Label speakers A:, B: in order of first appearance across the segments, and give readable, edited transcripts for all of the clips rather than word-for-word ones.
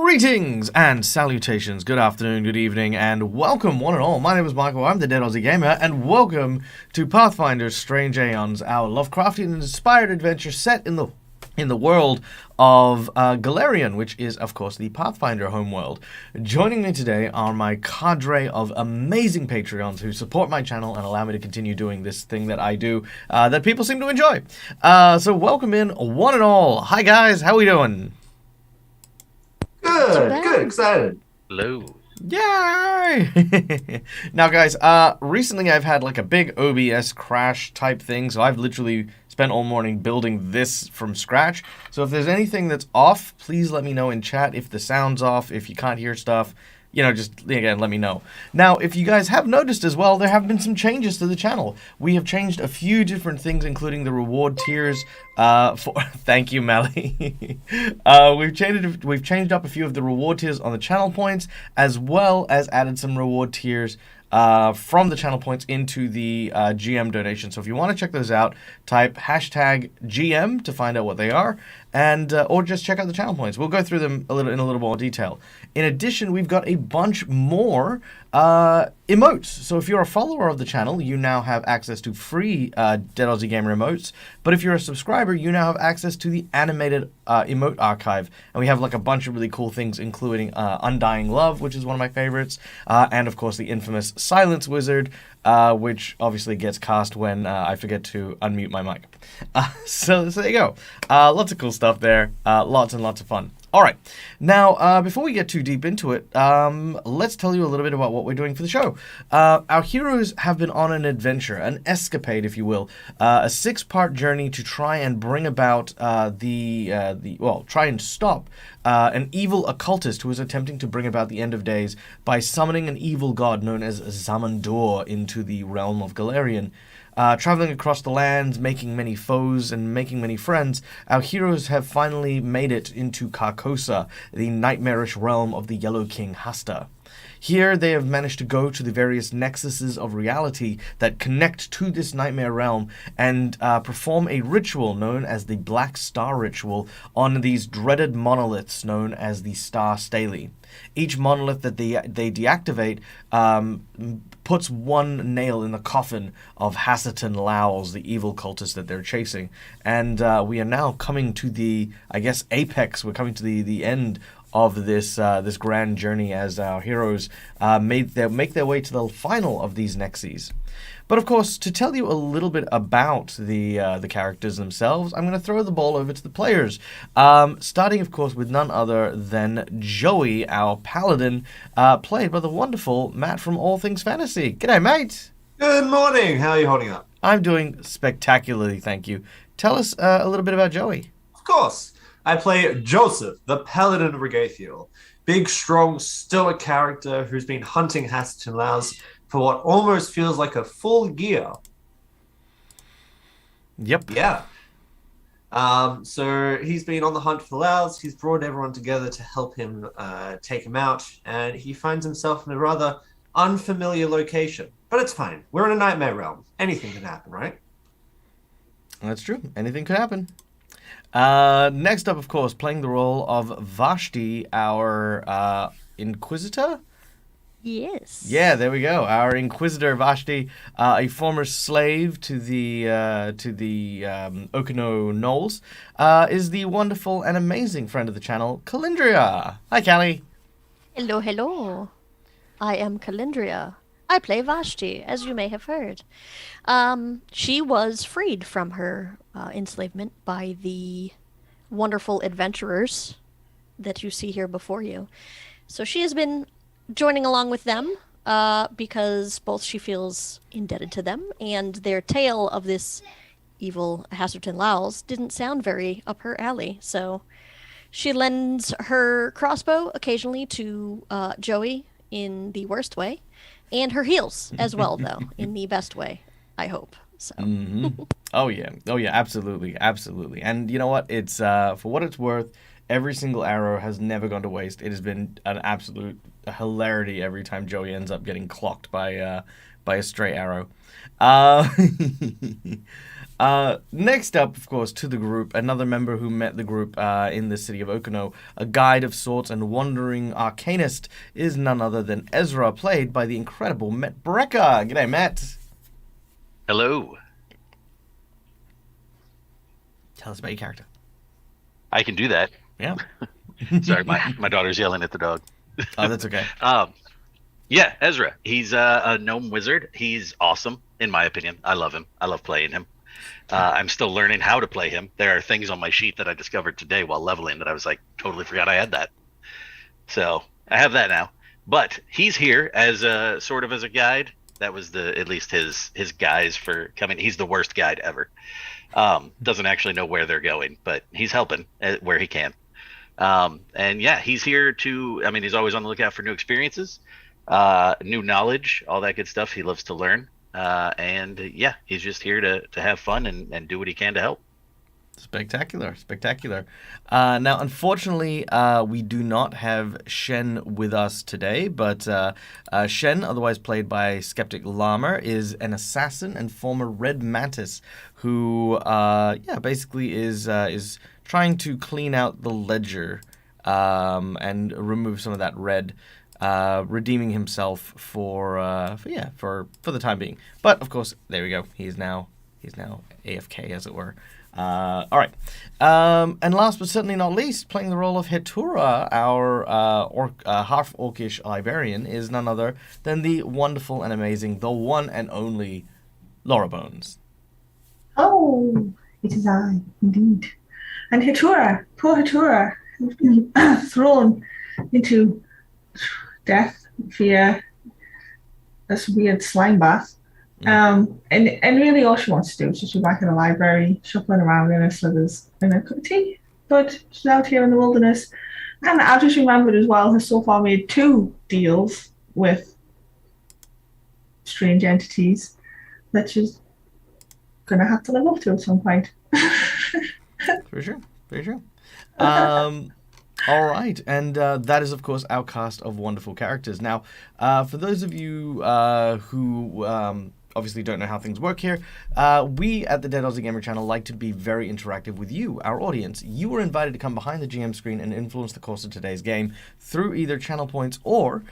A: Greetings and salutations, good afternoon, good evening, and welcome one and all. My name is Michael, I'm the Dead Aussie Gamer, and welcome to Pathfinder's Strange Aeons, our Lovecraftian-inspired adventure set in the world of Galarian, which is, of course, the Pathfinder homeworld. Joining me today are my cadre of amazing Patreons who support my channel and allow me to continue doing this thing that I do that people seem to enjoy. So welcome in one and all. Hi guys, how we doing?
B: Good, excited.
C: Hello.
A: Yay! Now, guys, recently I've had like a big OBS crash type thing, so I've literally spent all morning building this from scratch. So if there's anything that's off, please let me know in chat. If the sound's off, if you can't hear stuff, you know, just, again, let me know. Now, if you guys have noticed as well, there have been some changes to the channel. We have changed a few different things, including the reward tiers thank you, Melly. We've changed up a few of the reward tiers on the channel points, as well as added some reward tiers from the channel points into the GM donation. So if you want to check those out, type hashtag GM to find out what they are, and or just check out the channel points. We'll go through them in a little more detail. In addition, we've got a bunch more emotes. So if you're a follower of the channel, you now have access to free Dead Aussie Gamer emotes. But if you're a subscriber, you now have access to the animated emote archive. And we have like a bunch of really cool things, including Undying Love, which is one of my favorites, and of course the infamous Silence Wizard, which obviously gets cast when I forget to unmute my mic. So there you go. Lots of cool stuff there. Lots and lots of fun. All right. Now, before we get too deep into it, let's tell you a little bit about what we're doing for the show. Our heroes have been on an adventure, an escapade, if you will, a 6-part journey to try and bring about try and stop an evil occultist who is attempting to bring about the end of days by summoning an evil god known as Zamandor into the realm of Galarian. Traveling across the lands, making many foes, and making many friends, our heroes have finally made it into Carcosa, the nightmarish realm of the Yellow King Hasta. Here they have managed to go to the various nexuses of reality that connect to this nightmare realm and perform a ritual known as the Black Star Ritual on these dreaded monoliths known as the Star Stele. Each monolith that they deactivate puts one nail in the coffin of Hasatan Lowls, the evil cultist that they're chasing. And we are now coming to the, I guess, apex. We're coming to the end of this this grand journey as our heroes make their way to the final of these nexes. But of course, to tell you a little bit about the characters themselves, I'm going to throw the ball over to the players. Starting, of course, with none other than Joey, our paladin, played by the wonderful Matt from All Things Fantasy. G'day, mate.
B: Good morning. How are you holding up?
A: I'm doing spectacularly, thank you. Tell us a little bit about Joey.
B: Of course. I play Joseph, the Paladin Regathiel. Big, strong, stoic character who's been hunting Hasatan Lowls for what almost feels like a full year.
A: Yep.
B: Yeah. So he's been on the hunt for the Lowls. He's brought everyone together to help him take him out, and he finds himself in a rather unfamiliar location. But it's fine. We're in a nightmare realm. Anything can happen, right?
A: That's true. Anything could happen. Next up, of course, playing the role of Vashti, our Inquisitor?
D: Yes.
A: Yeah, there we go. Our Inquisitor Vashti, a former slave to the Okino Knolls, is the wonderful and amazing friend of the channel, Calindria. Hi, Callie.
D: Hello, hello. I am Calindria. I play Vashti, as you may have heard. She was freed from her enslavement by the wonderful adventurers that you see here before you. So she has been joining along with them because both she feels indebted to them, and their tale of this evil Hasatan Lowls didn't sound very up her alley. So she lends her crossbow occasionally to Joey in the worst way, and her heels as well, though, in the best way, I hope. So.
A: Mm-hmm. Oh yeah, absolutely. And you know what? It's for what it's worth. Every single arrow has never gone to waste. It has been an absolute hilarity every time Joey ends up getting clocked by a stray arrow. Next up, of course, to the group, another member who met the group in the city of Okino, a guide of sorts and wandering arcanist, is none other than Ezra, played by the incredible Matt Brecker. G'day, Matt.
C: Hello.
A: Tell us about your character.
C: I can do that.
A: Yeah.
C: Sorry, my daughter's yelling at the dog.
A: Oh, that's okay.
C: Yeah, Ezra. He's a gnome wizard. He's awesome, in my opinion. I love him. I love playing him. I'm still learning how to play him. There are things on my sheet that I discovered today while leveling that I was like, totally forgot I had that. So I have that now. But he's here as a sort of as a guide. That was at least his guise for coming. He's the worst guide ever. Doesn't actually know where they're going, but he's helping where he can. And yeah, he's here he's always on the lookout for new experiences, new knowledge, all that good stuff. He loves to learn. And yeah, he's just here to have fun and do what he can to help.
A: Spectacular. Now, unfortunately, we do not have Shen with us today, but Shen, otherwise played by Skeptic Llama, is an assassin and former Red Mantis who, basically is trying to clean out the ledger and remove some of that red, redeeming himself for the time being. But of course, there we go. He's now AFK, as it were. All right. And last but certainly not least, playing the role of Hetura, our half-orcish librarian, is none other than the wonderful and amazing, the one and only Laura Bones.
E: Oh, it is I, indeed. And Hetura, poor Hetura, has been thrown into death, fear, this weird slime bath. And really all she wants to do is just be back in the library, shuffling around in her slithers in a cup of tea. But she's out here in the wilderness. And I've just remembered as well, has so far made 2 deals with strange entities that she's going to have to live up to at some point.
A: For sure. All right, and that is, of course, our cast of wonderful characters. Now, for those of you who obviously don't know how things work here, we at the Dead Aussie Gamer channel like to be very interactive with you, our audience. You are invited to come behind the GM screen and influence the course of today's game through either channel points or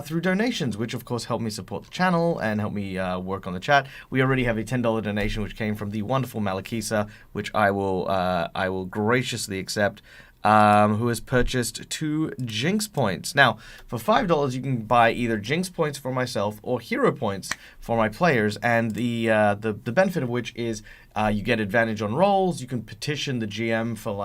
A: through donations, which of course help me support the channel and help me work on the chat. We already have a $10 donation which came from the wonderful Malakisa, which I will graciously accept. Who has purchased 2 Jinx points. Now, for $5, you can buy either Jinx points for myself or Hero points for my players, and the benefit of which is you get advantage on rolls. You can petition the GM for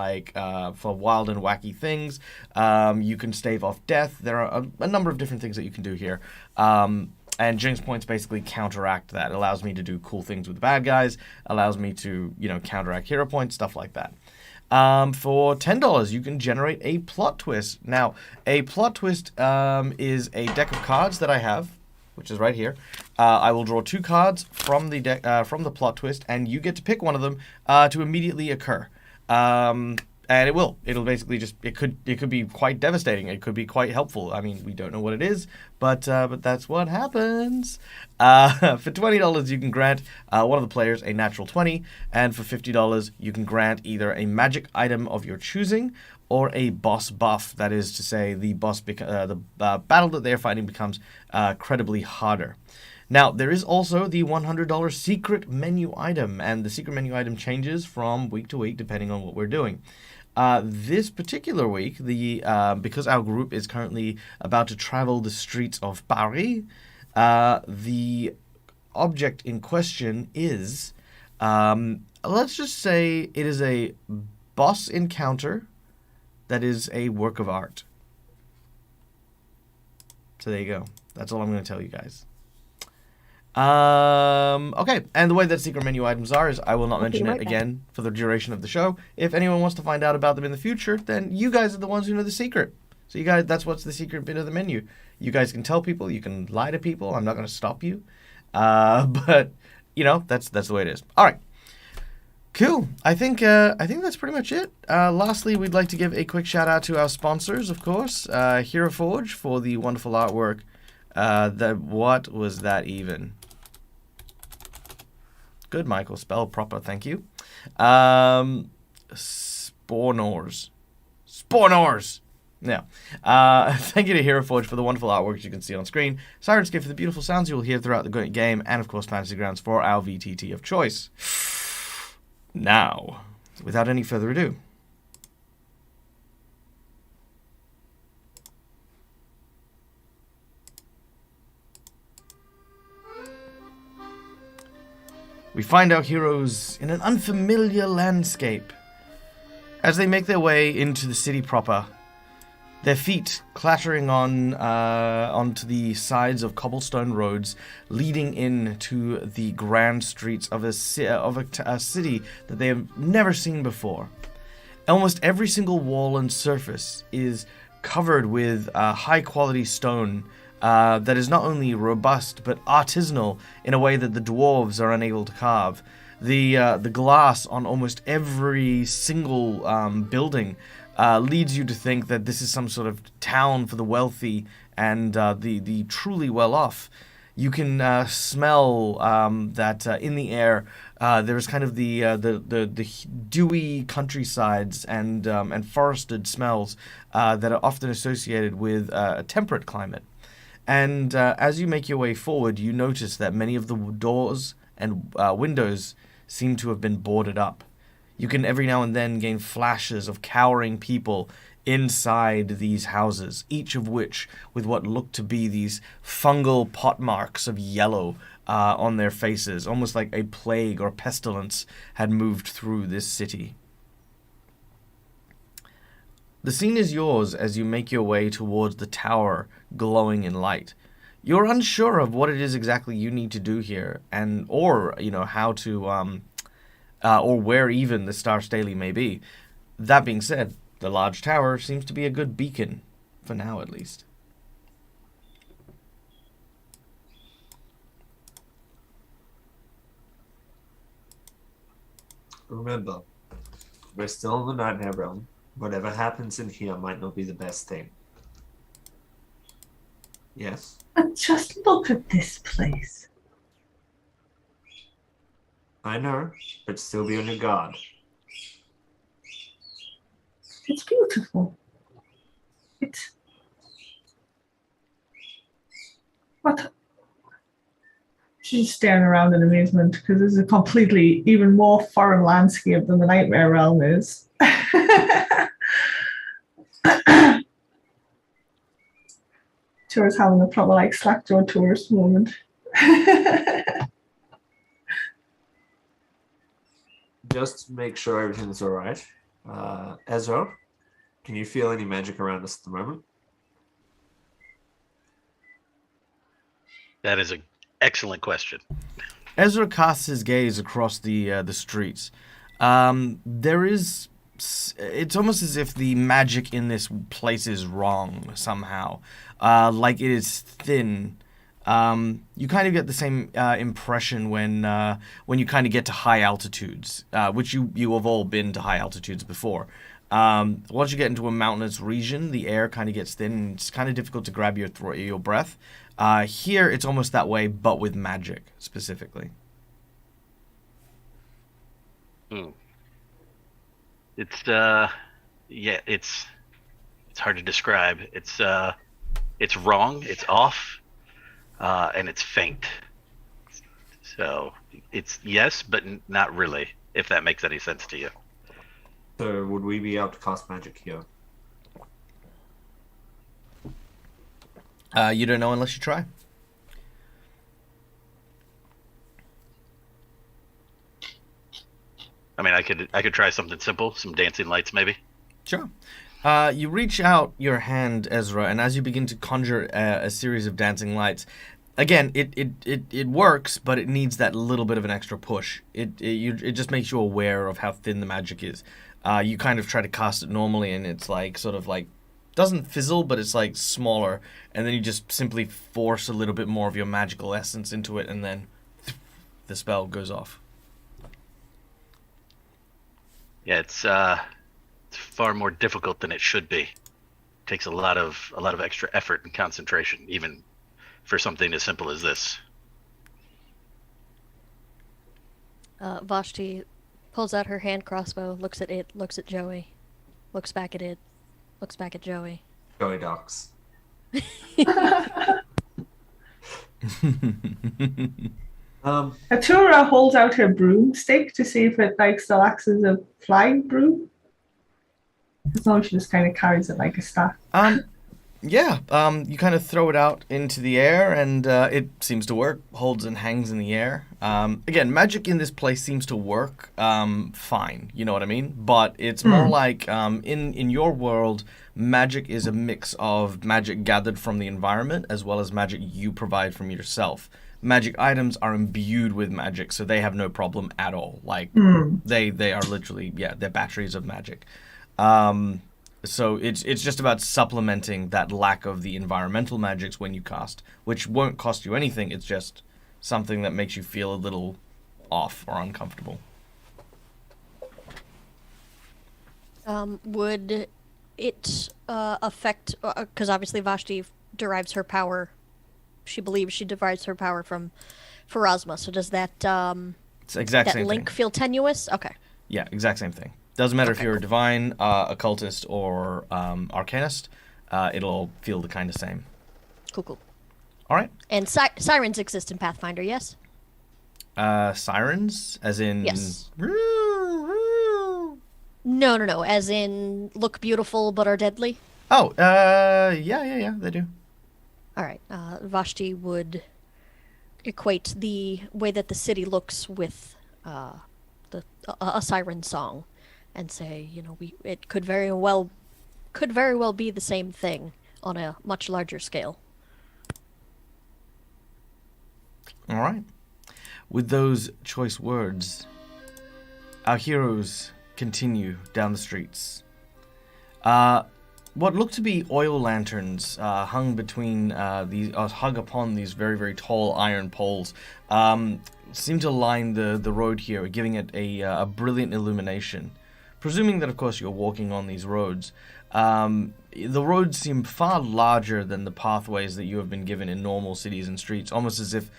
A: wild and wacky things. You can stave off death. There are a number of different things that you can do here. And Jinx points basically counteract that. It allows me to do cool things with the bad guys. Allows me to counteract hero points, stuff like that. For $10, you can generate a plot twist. Now, a plot twist is a deck of cards that I have, which is right here. I will draw 2 cards from the deck, from the plot twist, and you get to pick one of them to immediately occur. And it'll basically it could be quite devastating. It could be quite helpful. I mean, we don't know what it is, but that's what happens. For $20, you can grant one of the players a natural 20, and for $50, you can grant either a magic item of your choosing or a boss buff. That is to say, the boss the battle that they are fighting becomes credibly harder. Now, there is also the $100 secret menu item, and the secret menu item changes from week to week depending on what we're doing. This particular week, because our group is currently about to travel the streets of Paris, the object in question is, let's just say it is a boss encounter that is a work of art. So there you go. That's all I'm going to tell you guys. Okay, and the way that secret menu items are is I will not mention it again for the duration of the show. If anyone wants to find out about them in the future, then you guys are the ones who know the secret. So you guys, that's what's the secret bit of the menu. You guys can tell people, you can lie to people. I'm not going to stop you. But that's the way it is. All right. Cool. I think that's pretty much it. Lastly, we'd like to give a quick shout out to our sponsors, of course, Hero Forge for the wonderful artwork. What was that even? Good, Michael. Spell proper, thank you. Spornors. Spornors! Now, thank you to Hero Forge for the wonderful artwork you can see on screen, Sirenscape for the beautiful sounds you will hear throughout the game, and of course Fantasy Grounds for our VTT of choice. Now, without any further ado, we find our heroes in an unfamiliar landscape. As they make their way into the city proper, their feet clattering onto the sides of cobblestone roads leading into the grand streets of a city that they have never seen before. Almost every single wall and surface is covered with high-quality stone that is not only robust but artisanal in a way that the dwarves are unable to carve. The glass on almost every single building leads you to think that this is some sort of town for the wealthy and the truly well-off. You can smell that in the air. There's kind of the dewy countrysides and forested smells that are often associated with a temperate climate. And as you make your way forward, you notice that many of the doors and windows seem to have been boarded up. You can every now and then gain flashes of cowering people inside these houses, each of which with what look to be these fungal pockmarks of yellow on their faces, almost like a plague or pestilence had moved through this city. The scene is yours as you make your way towards the tower glowing in light. You're unsure of what it is exactly you need to do here, or how to, or where even the Star Staley may be. That being said, the large tower seems to be a good beacon, for now at least.
B: Remember, we're still in the Nightmare Realm. Whatever happens in here might not be the best thing. Yes?
E: But just look at this place.
B: I know, but still be on your guard.
E: It's beautiful. It's... What? She's staring around in amazement because this is a completely even more foreign landscape than the Nightmare Realm is. Tour's having a proper slackjaw tourist moment.
B: Just to make sure everything's alright. Ezra, can you feel any magic around us at the moment?
C: That is an excellent question.
A: Ezra casts his gaze across the streets. It's almost as if the magic in this place is wrong somehow. Like it is thin. You kind of get the same impression when you kind of get to high altitudes, which you have all been to high altitudes before. Once you get into a mountainous region, the air kind of gets thin, and it's kind of difficult to grab your breath. Here, it's almost that way, but with magic specifically.
C: It's it's hard to describe. It's wrong, it's off, and it's faint. So it's yes, but not really, if that makes any sense to you.
B: So would we be able to cast magic here?
A: You don't know unless you try.
C: I mean, I could try something simple, some dancing lights maybe.
A: Sure. You reach out your hand, Ezra, and as you begin to conjure a series of dancing lights, again, it works, but it needs that little bit of an extra push. It just makes you aware of how thin the magic is. You kind of try to cast it normally, and it's doesn't fizzle, but it's smaller, and then you just simply force a little bit more of your magical essence into it, and then the spell goes off.
C: Yeah, it's far more difficult than it should be. It takes a lot of extra effort and concentration, even for something as simple as this.
D: Vashti pulls out her hand crossbow, looks at it, looks at Joey, looks back at it, looks back at Joey.
B: Joey ducks.
E: Atura holds out her broomstick to see if it like still acts as a flying broom. As long as she just kind of carries it like a staff.
A: Yeah, you kind of throw it out into the air, and it seems to work. Holds and hangs in the air. Again, magic in this place seems to work fine, you know what I mean? But it's more like, in your world, magic is a mix of magic gathered from the environment as well as magic you provide from yourself. Magic items are imbued with magic, so they have no problem at all. Like, they are literally, they're batteries of magic. So it's just about supplementing that lack of the environmental magics when you cast, which won't cost you anything. It's just something that makes you feel a little off or uncomfortable.
D: Would it affect... Because obviously Vashti derives her power... She believes she derives her power from Pharasma. So does that,
A: it's the exact same
D: link
A: thing.
D: feel tenuous? Okay.
A: Yeah, exact same thing. Doesn't matter if you're
D: cool.
A: a divine, occultist, or arcanist. It'll feel the kind of same.
D: Cool.
A: All right.
D: And sirens exist in Pathfinder, yes?
A: Sirens, as in...
D: Yes. No. As in look beautiful but are deadly?
A: Oh, yeah, they do.
D: All right. Vashti would equate the way that the city looks with a siren song, and say, it could very well be the same thing on a much larger scale.
A: All right. With those choice words, our heroes continue down the streets. What look to be oil lanterns hung upon these very, very tall iron poles seem to line the road here, giving it a brilliant illumination. Presuming that, of course, you're walking on these roads, the roads seem far larger than the pathways that you have been given in normal cities and streets, almost as if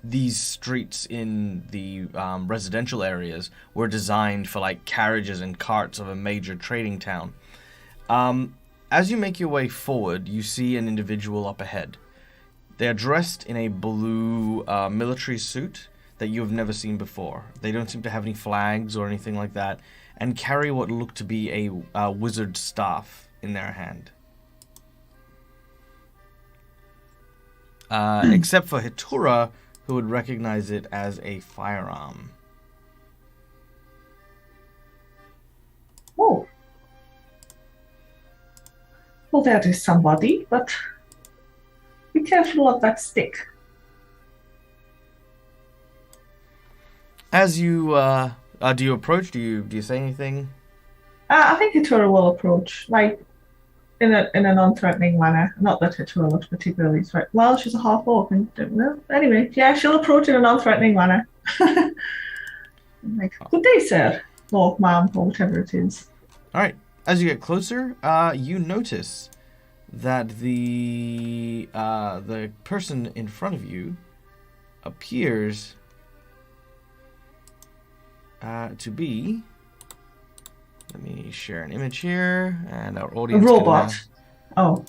A: these streets in the residential areas were designed for like carriages and carts of a major trading town. As you make your way forward, you see an individual up ahead. They are dressed in a blue military suit that you have never seen before. They don't seem to have any flags or anything like that, and carry what look to be a wizard staff in their hand. Except for Hitura, who would recognize it as a firearm.
E: Oh. Well, that is somebody, but be careful of that stick.
A: As you do you approach? Do you say anything?
E: I think Hitura will approach, like, in a non-threatening manner. Not that Hitura looks particularly threatening. Well, she's a half-orc, and anyway, yeah, she'll approach in a non-threatening manner. Like, good day, sir, or ma'am, or whatever it is.
A: All right. As you get closer, you notice that the person in front of you appears to be. Let me share an image here, and our audience.
E: A robot. Oh.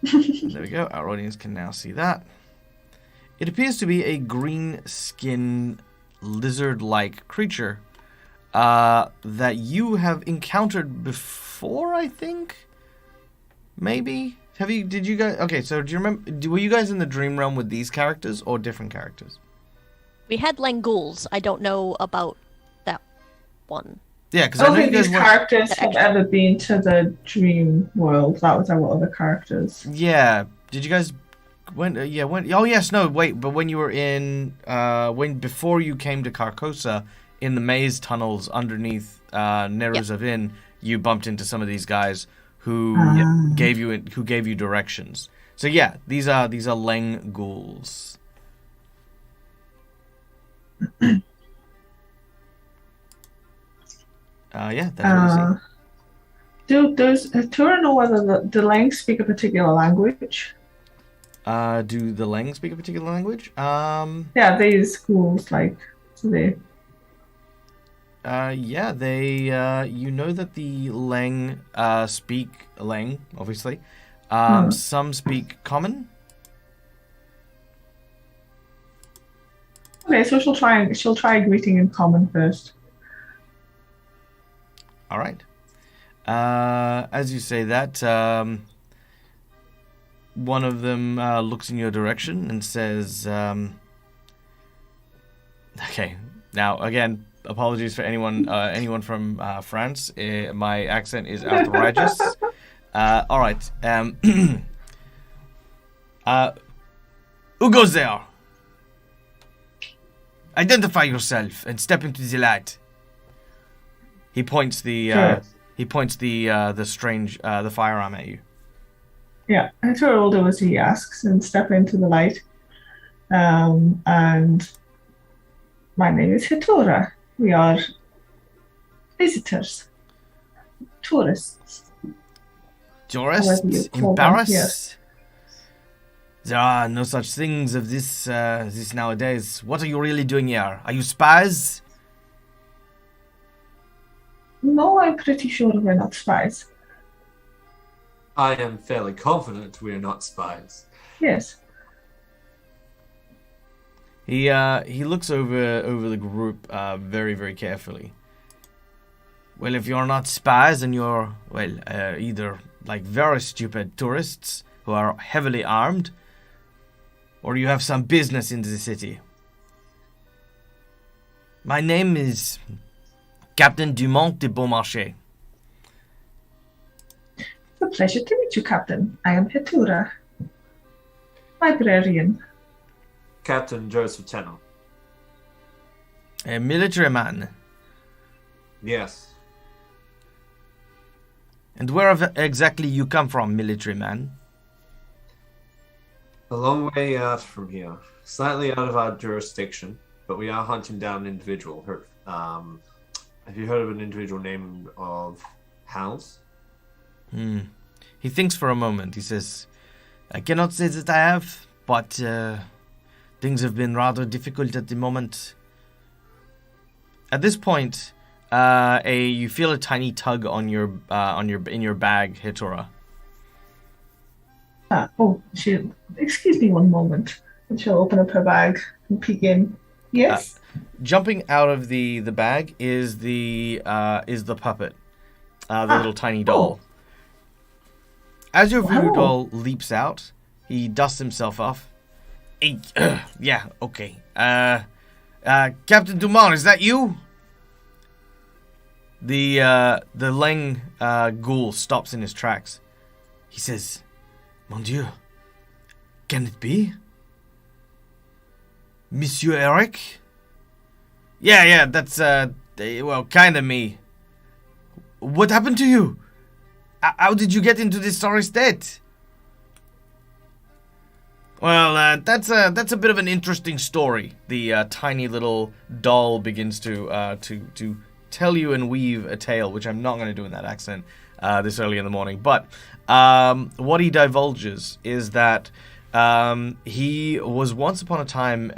A: There we go. Our audience can now see that. It appears to be a green-skinned lizard-like creature that you have encountered before, I think. Maybe. Did you guys? Okay, so do you remember? Were you guys in the dream realm with these characters or different characters?
D: We had Langools. I don't know about that one.
A: Yeah, because
E: I
A: I
E: don't
A: know you
E: think
A: guys
E: these
A: were.
E: characters have ever been to the dream world. That was our other characters.
A: Yeah. Did you guys? When? Oh yes. No. Wait. But when you were in, before you came to Carcosa, in the maze tunnels underneath Neruzavin, you bumped into some of these guys who gave you directions. So yeah, these are Leng ghouls. Yeah, that's what you see.
E: Does Tura know whether the Leng speak a particular language?
A: Do the Leng speak a particular language?
E: Yeah, they use schools like So they
A: Yeah, they, you know that the Leng speak Leng, obviously. Some speak Common.
E: okay, so she'll try greeting in common first.
A: All right. As you say that, one of them looks in your direction and says, okay, now again, apologies for anyone from France. My accent is outrageous. All right. Who goes there? Identify yourself and step into the light. He points the
E: Sure.
A: the firearm at you.
E: Yeah, Hatura will do as he asks and step into the light. And my name is Hatura. We are visitors, tourists.
A: Tourists
E: However you
A: in
E: call them,
A: Paris?
E: yes.
A: There are no such things of this nowadays. What are you really doing here? Are you spies?
E: No, I'm pretty sure we're not spies.
B: I am fairly confident we are not spies.
E: Yes.
A: He looks over the group very, very carefully. Well, if you're not spies and you're, well, either like very stupid tourists who are heavily armed, or you have some business in the city. My name is Captain Dumont de Beaumarchais.
E: It's a pleasure to meet you, Captain. I am Hatura, librarian.
B: Captain Joseph Tennant.
A: A military man.
B: Yes.
A: And where exactly you come from, military man?
B: A long way out from here. Slightly out of our jurisdiction, but we are hunting down an individual. Have you heard of an individual named of House?
A: He thinks for a moment. He says, I cannot say that I have, but things have been rather difficult at the moment. At this point, you feel a tiny tug on your in your bag, Hitora.
E: Excuse me one moment. And she'll open up her bag and peek in. Yes?
A: Jumping out of the bag is the puppet, the little tiny doll. As your voodoo doll leaps out, he dusts himself off. Hey, yeah, okay. Captain Dumont, is that you? The Leng ghoul stops in his tracks. He says, Mon Dieu, can it be? Monsieur Eric? Yeah, that's, well, kinda me. What happened to you? How did you get into this sorry state? Well, that's a bit of an interesting story. The tiny little doll begins to tell you and weave a tale, which I'm not going to do in that accent this early in the morning. But what he divulges is that he was once upon a time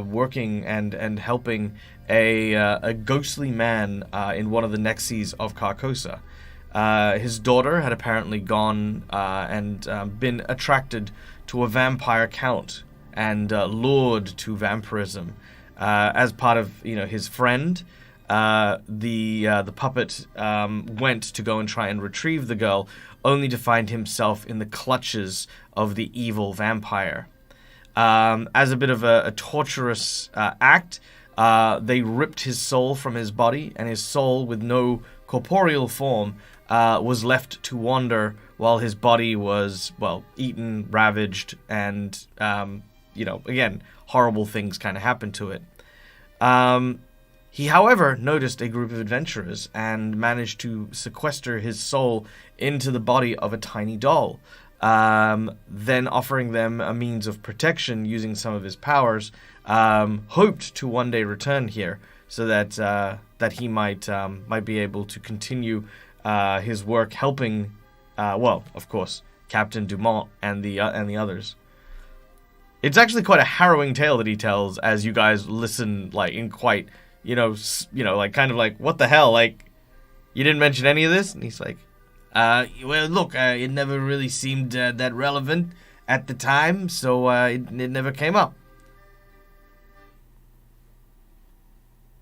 A: working and helping a ghostly man in one of the nexes of Carcosa. His daughter had apparently gone and been attracted to a vampire count and lured to vampirism. As part of his friend, the puppet went to go and try and retrieve the girl, only to find himself in the clutches of the evil vampire. As a bit of a torturous act, they ripped his soul from his body, and his soul, with no corporeal form, was left to wander while his body was, well, eaten, ravaged, and, again, horrible things kind of happened to it. He, however, noticed a group of adventurers and managed to sequester his soul into the body of a tiny doll, then offering them a means of protection using some of his powers, hoped to one day return here so that he might be able to continue his work helping, of course, Captain Dumont and the others. It's actually quite a harrowing tale that he tells as you guys listen, like, in quite, like, kind of like, what the hell? Like, you didn't mention any of this? And he's like, well, look, it never really seemed that relevant at the time, so it never came up.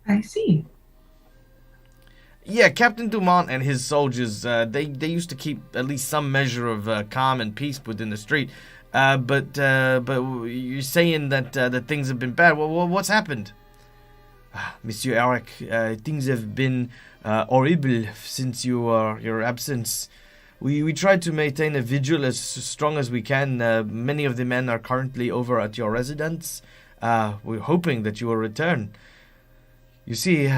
E: I see.
A: Yeah, Captain Dumont and his soldiers, they used to keep at least some measure of calm and peace within the street. But you're saying that things have been bad. Well, what's happened? Monsieur Eric, things have been horrible since your absence. We tried to maintain a vigil as strong as we can. Many of the men are currently over at your residence. We're hoping that you will return. You see,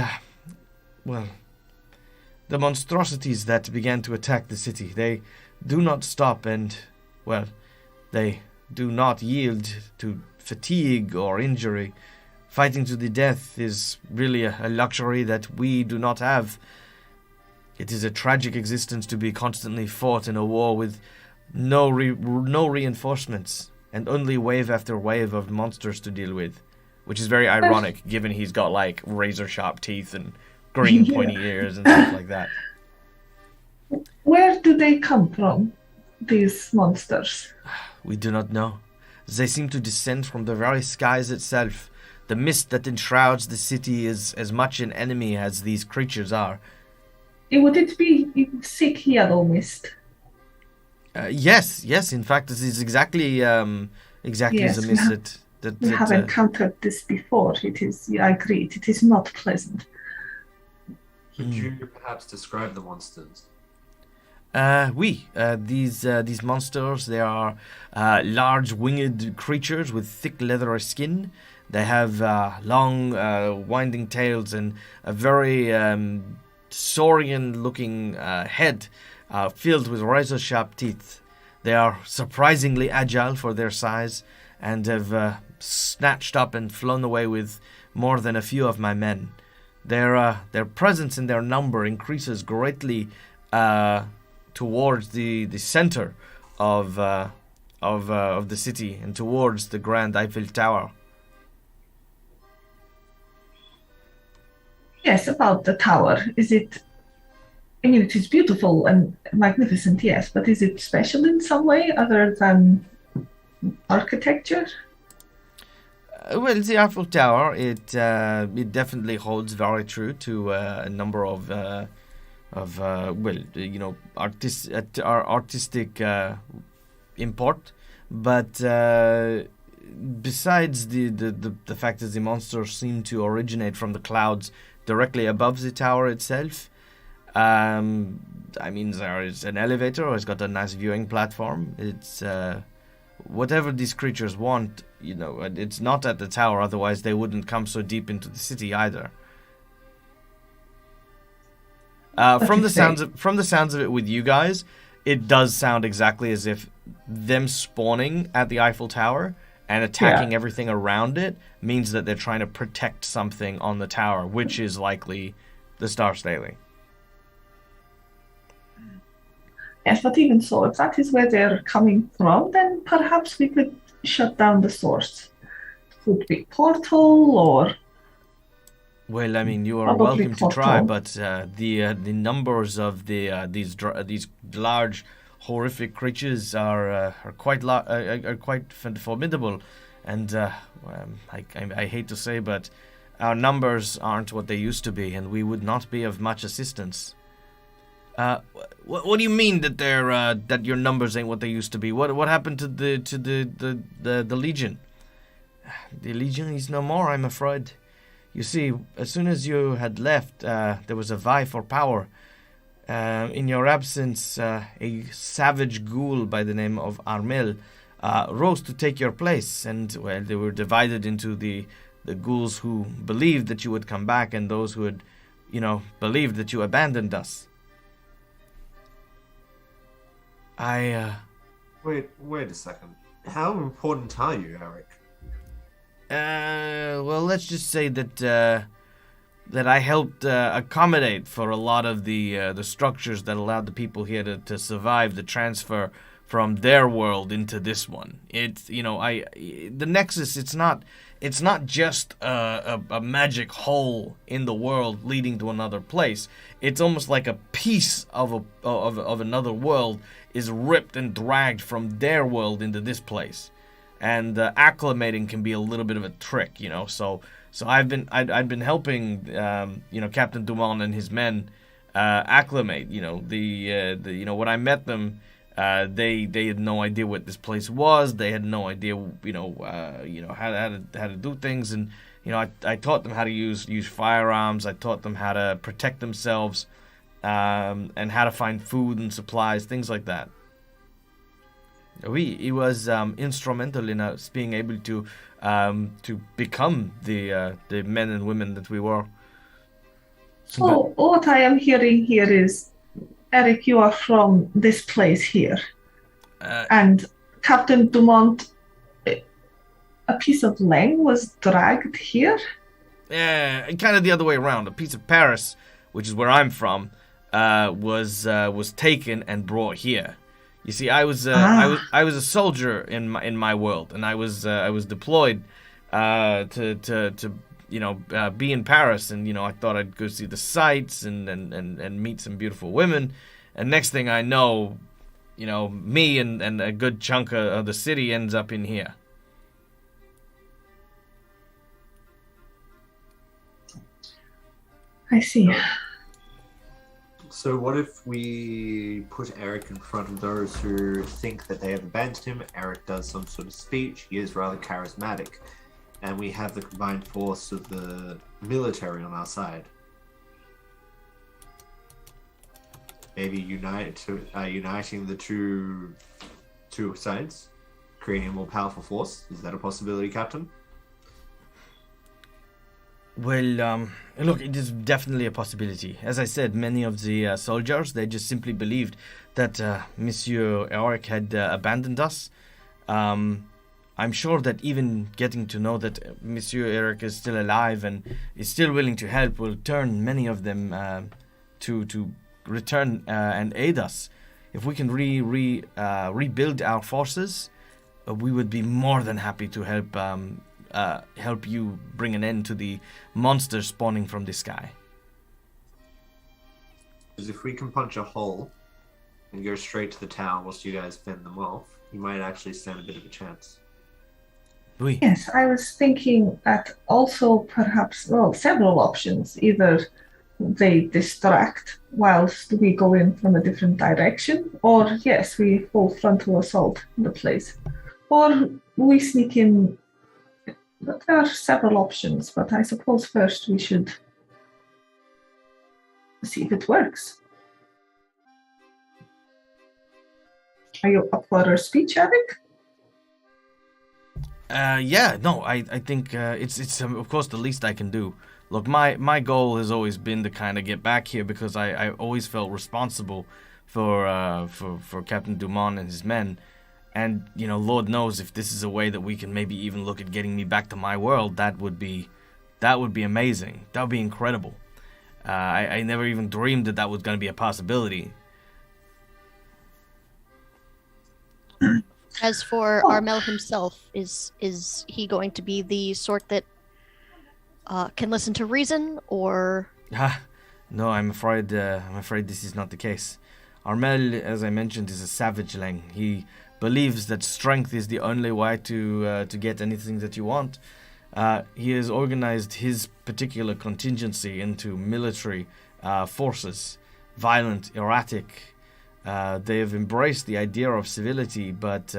A: well, the monstrosities that began to attack the city, they do not stop and, well, they do not yield to fatigue or injury. Fighting to the death is really a luxury that we do not have. It is a tragic existence to be constantly fought in a war with no reinforcements and only wave after wave of monsters to deal with, which is very ironic given he's got like razor sharp teeth and green pointy ears and stuff like that.
E: Where do they come from, these monsters?
A: We do not know. They seem to descend from the very skies itself. The mist that enshrouds the city is as much an enemy as these creatures are.
E: Would it be thick yellow mist?
A: Yes. In fact, this is exactly the mist
E: We have encountered this before. I agree, it is not pleasant.
B: Could you perhaps describe the monsters?
A: These monsters, they are large winged creatures with thick leathery skin. They have long winding tails and a very saurian-looking head filled with razor-sharp teeth. They are surprisingly agile for their size and have snatched up and flown away with more than a few of my men. Their presence and their number increases greatly towards the center of the city and towards the Grand Eiffel Tower.
E: Yes, about the tower. Is it? I mean, it is beautiful and magnificent, yes, but is it special in some way other than architecture?
A: Well, the Eiffel Tower, it definitely holds very true to a number of artistic import, but besides the fact that the monsters seem to originate from the clouds directly above the tower itself, I mean, there is an elevator. It's got a nice viewing platform. It's whatever these creatures want, it's not at the tower. Otherwise, they wouldn't come so deep into the city either. From the sounds of it with you guys, it does sound exactly as if them spawning at the Eiffel Tower and attacking everything around it means that they're trying to protect something on the tower, which is likely the Star Stately.
E: Yes, but even so, if that is where they're coming from, then perhaps we could shut down the source. Could be portal or...
A: Well, I mean, you are welcome to try, but the numbers of these large, horrific creatures are quite formidable, and I hate to say, but our numbers aren't what they used to be, and we would not be of much assistance. What do you mean that that your numbers ain't what they used to be? What happened to the Legion? The Legion is no more, I'm afraid. You see, as soon as you had left, there was a vie for power. In your absence, a savage ghoul by the name of Armel rose to take your place, and, well, they were divided into the ghouls who believed that you would come back and those who had, believed that you abandoned us.
B: Wait a second. How important are you, Eric?
A: Well, let's just say that I helped accommodate for a lot of the structures that allowed the people here to survive the transfer from their world into this one. It's the Nexus. It's not just a magic hole in the world leading to another place. It's almost like a piece of another world is ripped and dragged from their world into this place, and acclimating can be a little bit of a trick, So I'd been helping Captain Dumont and his men acclimate. When I met them. They had no idea what this place was. They had no idea, how to do things. And I taught them how to use firearms. I taught them how to protect themselves, and how to find food and supplies, things like that. He was instrumental in us being able to become the men and women that we were.
E: So what I am hearing here is, Eric, you are from this place here, and Captain Dumont, a piece of Lang was dragged here?
A: Yeah, kind of the other way around. A piece of Paris, which is where I'm from, was taken and brought here. You see, I was a soldier in my world, and I was deployed to be in Paris, and I thought I'd go see the sights and meet some beautiful women, and next thing I know, me and a good chunk of the city ends up in here.
E: I see.
B: So what if we put Eric in front of those who think that they have abandoned him? Eric does some sort of speech. He is rather charismatic. And we have the combined force of the military on our side. Maybe uniting the two sides, creating a more powerful force. Is that a possibility, Captain?
A: Well, look, it is definitely a possibility. As I said, many of the soldiers, they just simply believed that Monsieur Eric had abandoned us. I'm sure that even getting to know that Monsieur Eric is still alive and is still willing to help will turn many of them to return and aid us. If we can rebuild our forces, we would be more than happy to help you bring an end to the monsters spawning from the sky.
B: Because if we can punch a hole and go straight to the town whilst you guys fend them off, you might actually stand a bit of a chance.
A: Oui.
E: Yes, I was thinking that also perhaps, several options. Either they distract whilst we go in from a different direction, or yes, we full frontal assault the place. Or we sneak in. But there are several options, but I suppose first we should see if it works. Are you up for a speech, Eric?
A: I think it's of course the least I can do. Look, my goal has always been to kind of get back here because I always felt responsible for Captain Dumont and his men, and Lord knows if this is a way that we can maybe even look at getting me back to my world, that would be amazing. That would be incredible. I never even dreamed that was going to be a possibility.
D: As for Armel himself, is he going to be the sort that can listen to reason, or?
A: No, I'm afraid this is not the case. Armel, as I mentioned, is a savage lang. He believes that strength is the only way to get anything that you want. He has organized his particular contingency into military forces, violent, erratic. They have embraced the idea of civility, but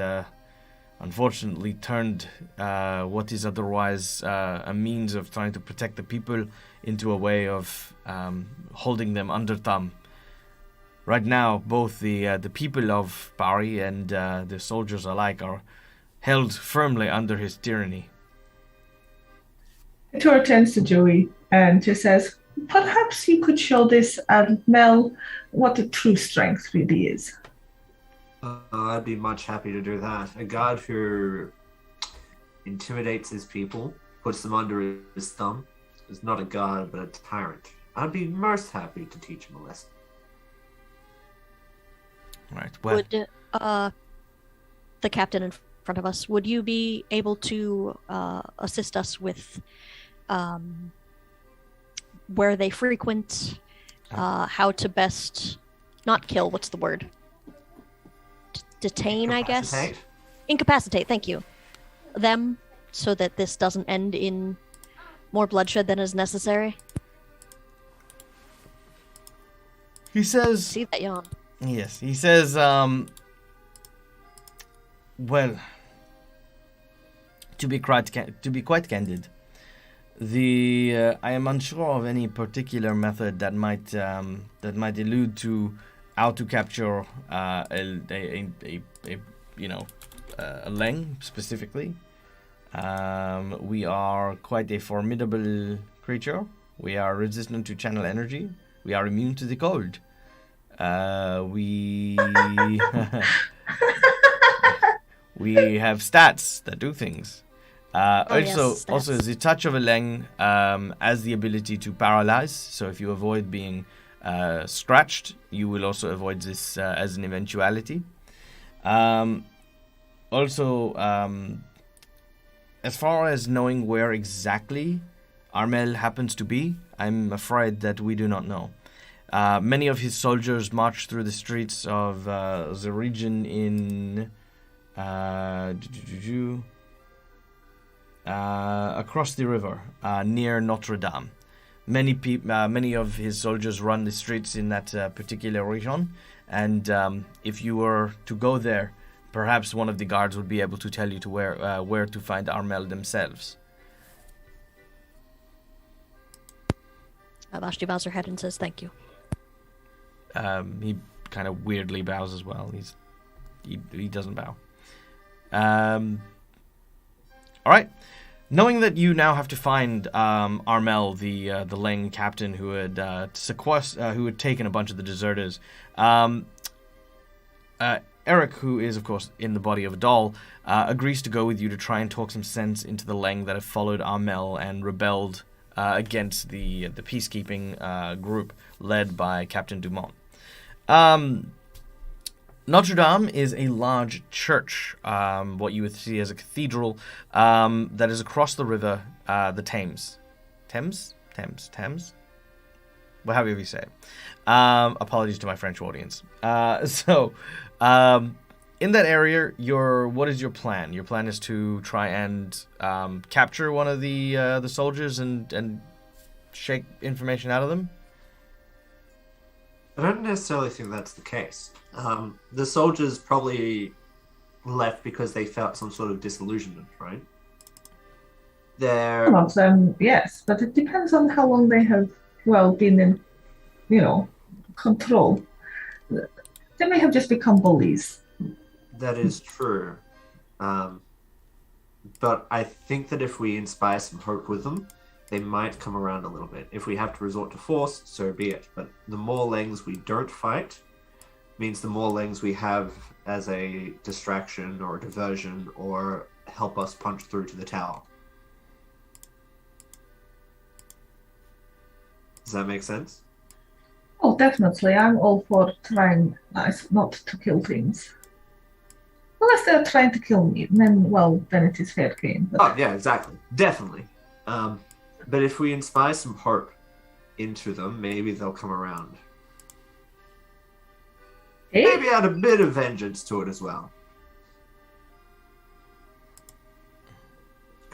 A: unfortunately turned what is otherwise a means of trying to protect the people into a way of holding them under thumb. Right now, both the people of Paris and the soldiers alike are held firmly under his tyranny.
E: Tor turns to Joey and just says, perhaps you could show this Mel what the true strength really is.
B: I'd be much happy to do that. A guard who intimidates his people, puts them under his thumb, is not a guard but a tyrant. I'd be most happy to teach him a lesson.
A: Right. Well,
D: Would the captain in front of us, would you be able to assist us with where they frequent, how to best not kill, what's the word? Detain, I guess? Incapacitate, thank you. Them, so that this doesn't end in more bloodshed than is necessary?
A: He says...
D: See that yawn.
A: Yes, he says, well, to be quite candid, I am unsure of any particular method that might allude to how to capture a Leng specifically. We are quite a formidable creature. We are resistant to channel energy. We are immune to the cold. We we have stats that do things. Also, the touch of a Leng has the ability to paralyze. So if you avoid being scratched, you will also avoid this as an eventuality. As far as knowing where exactly Armel happens to be, I'm afraid that we do not know. Many of his soldiers march through the streets of the region in across the river near Notre Dame. Many of his soldiers run the streets in that particular region, and if you were to go there, perhaps one of the guards would be able to tell you to where to find Armel themselves.
D: Vashti bows her head and says, "Thank you."
A: He kind of weirdly bows as well. He doesn't bow. All right. Knowing that you now have to find Armel, the Leng captain who had who had taken a bunch of the deserters, Eric, who is of course in the body of a doll, agrees to go with you to try and talk some sense into the Leng that have followed Armel and rebelled against the peacekeeping group led by Captain Dumont. Notre Dame is a large church, what you would see as a cathedral, that is across the river, the Thames. Thames? Well, however you say it. Apologies to my French audience. In that area, what is your plan? Your plan is to try and capture one of the soldiers and shake information out of them?
B: I don't necessarily think that's the case. The soldiers probably left because they felt some sort of disillusionment, right?
E: Some of them, yes, but it depends on how long they have, been in, control. They may have just become bullies.
B: That is true. But I think that if we inspire some hope with them, they might come around a little bit. If we have to resort to force, so be it. But the more Lengs we don't fight means the more Lengs we have as a distraction or a diversion or help us punch through to the tower. Does that make sense?
E: Oh, definitely. I'm all for trying not to kill things. Unless they're trying to kill me, then it is fair game. But...
B: Oh, yeah, exactly. Definitely. But if we inspire some hope into them, maybe they'll come around.
E: Hey?
B: Maybe add a bit of vengeance to it as well.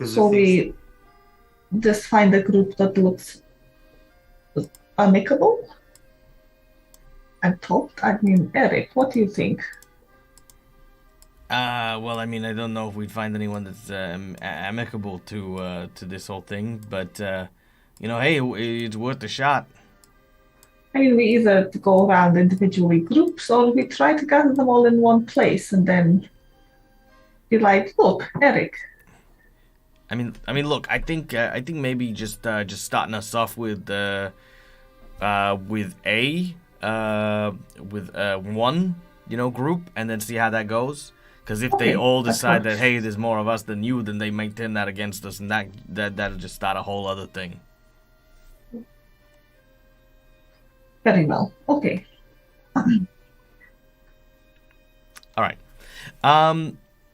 E: So we just find a group that looks amicable and talk. I mean, Eric, what do you think?
A: I don't know if we'd find anyone that's amicable to this whole thing, but hey, it's worth a shot.
E: I mean, we either go around individually groups, or we try to gather them all in one place, and then be like, "Look, Eric."
A: Look. I think maybe just starting us off with one group, and then see how that goes. Because if they all decide that, hey, there's more of us than you, then they might turn that against us, and that'll just start a whole other thing.
E: Very well. Okay.
A: All right.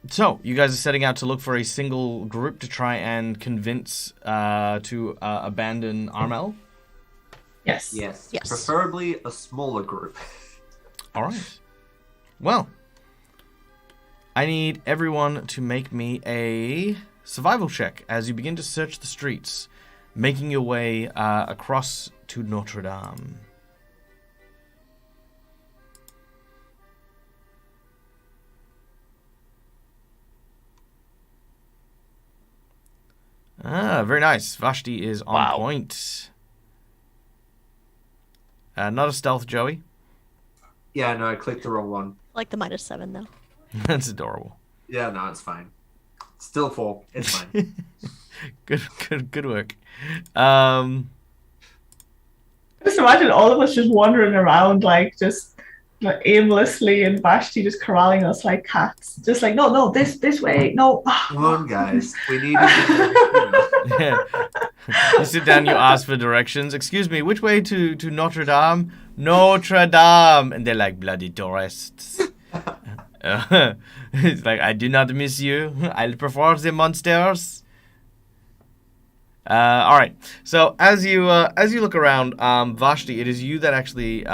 A: So, you guys are setting out to look for a single group to try and convince to abandon Armel?
E: Yes.
B: Yes.
D: Yes.
B: Preferably a smaller group.
A: All right. Well, I need everyone to make me a survival check as you begin to search the streets, making your way across to Notre Dame. Very nice. Vashti is on
C: Wow.
A: point. Not a stealth, Joey.
B: Yeah, no, I clicked the wrong one.
D: Like the -7 though.
A: That's adorable.
B: Yeah, no, it's fine. Still 4. It's fine.
A: Good work.
E: Just imagine all of us just wandering around, like, just like, aimlessly, and Vashti just corralling us like cats. Just like, no, this way, no.
B: Come on, guys. We need to.
A: Yeah. You sit down, you ask for directions. Excuse me, which way to Notre Dame? Notre Dame. And they're like, bloody tourists. It's like, I do not miss you. I'll prefer the monsters. All right. So as you look around, Vashti, it is you that actually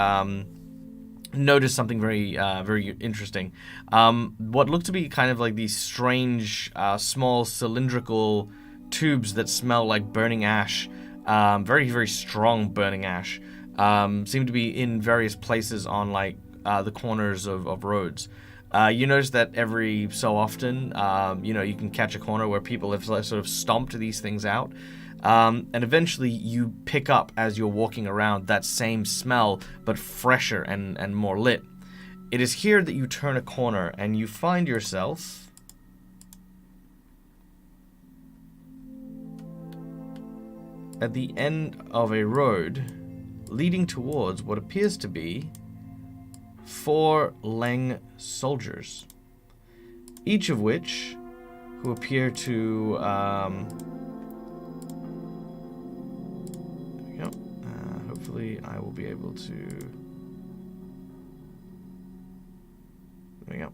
A: notice something very very interesting. What look to be kind of like these strange small cylindrical tubes that smell like burning ash, very very strong burning ash, seem to be in various places on like the corners of roads. You notice that every so often, you can catch a corner where people have sort of stomped these things out. And eventually you pick up as you're walking around that same smell, but fresher and more lit. It is here that you turn a corner and you find yourself at the end of a road leading towards what appears to be 4 Leng soldiers, each of which who appear to hopefully I will be able to. There we go.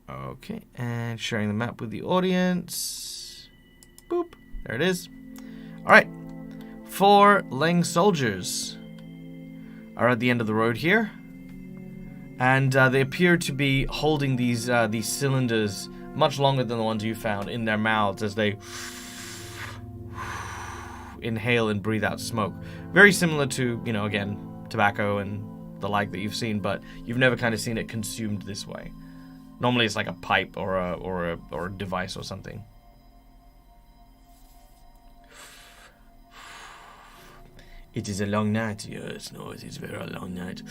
A: Okay, and sharing the map with the audience. Boop. There it is. Alright. 4 Leng soldiers are at the end of the road here. And they appear to be holding these cylinders much longer than the ones you found in their mouths as they inhale and breathe out smoke. Very similar to, again, tobacco and the like that you've seen, but you've never kind of seen it consumed this way. Normally it's like a pipe or a device or something. It is a long night. Yes, no, it is a very long night.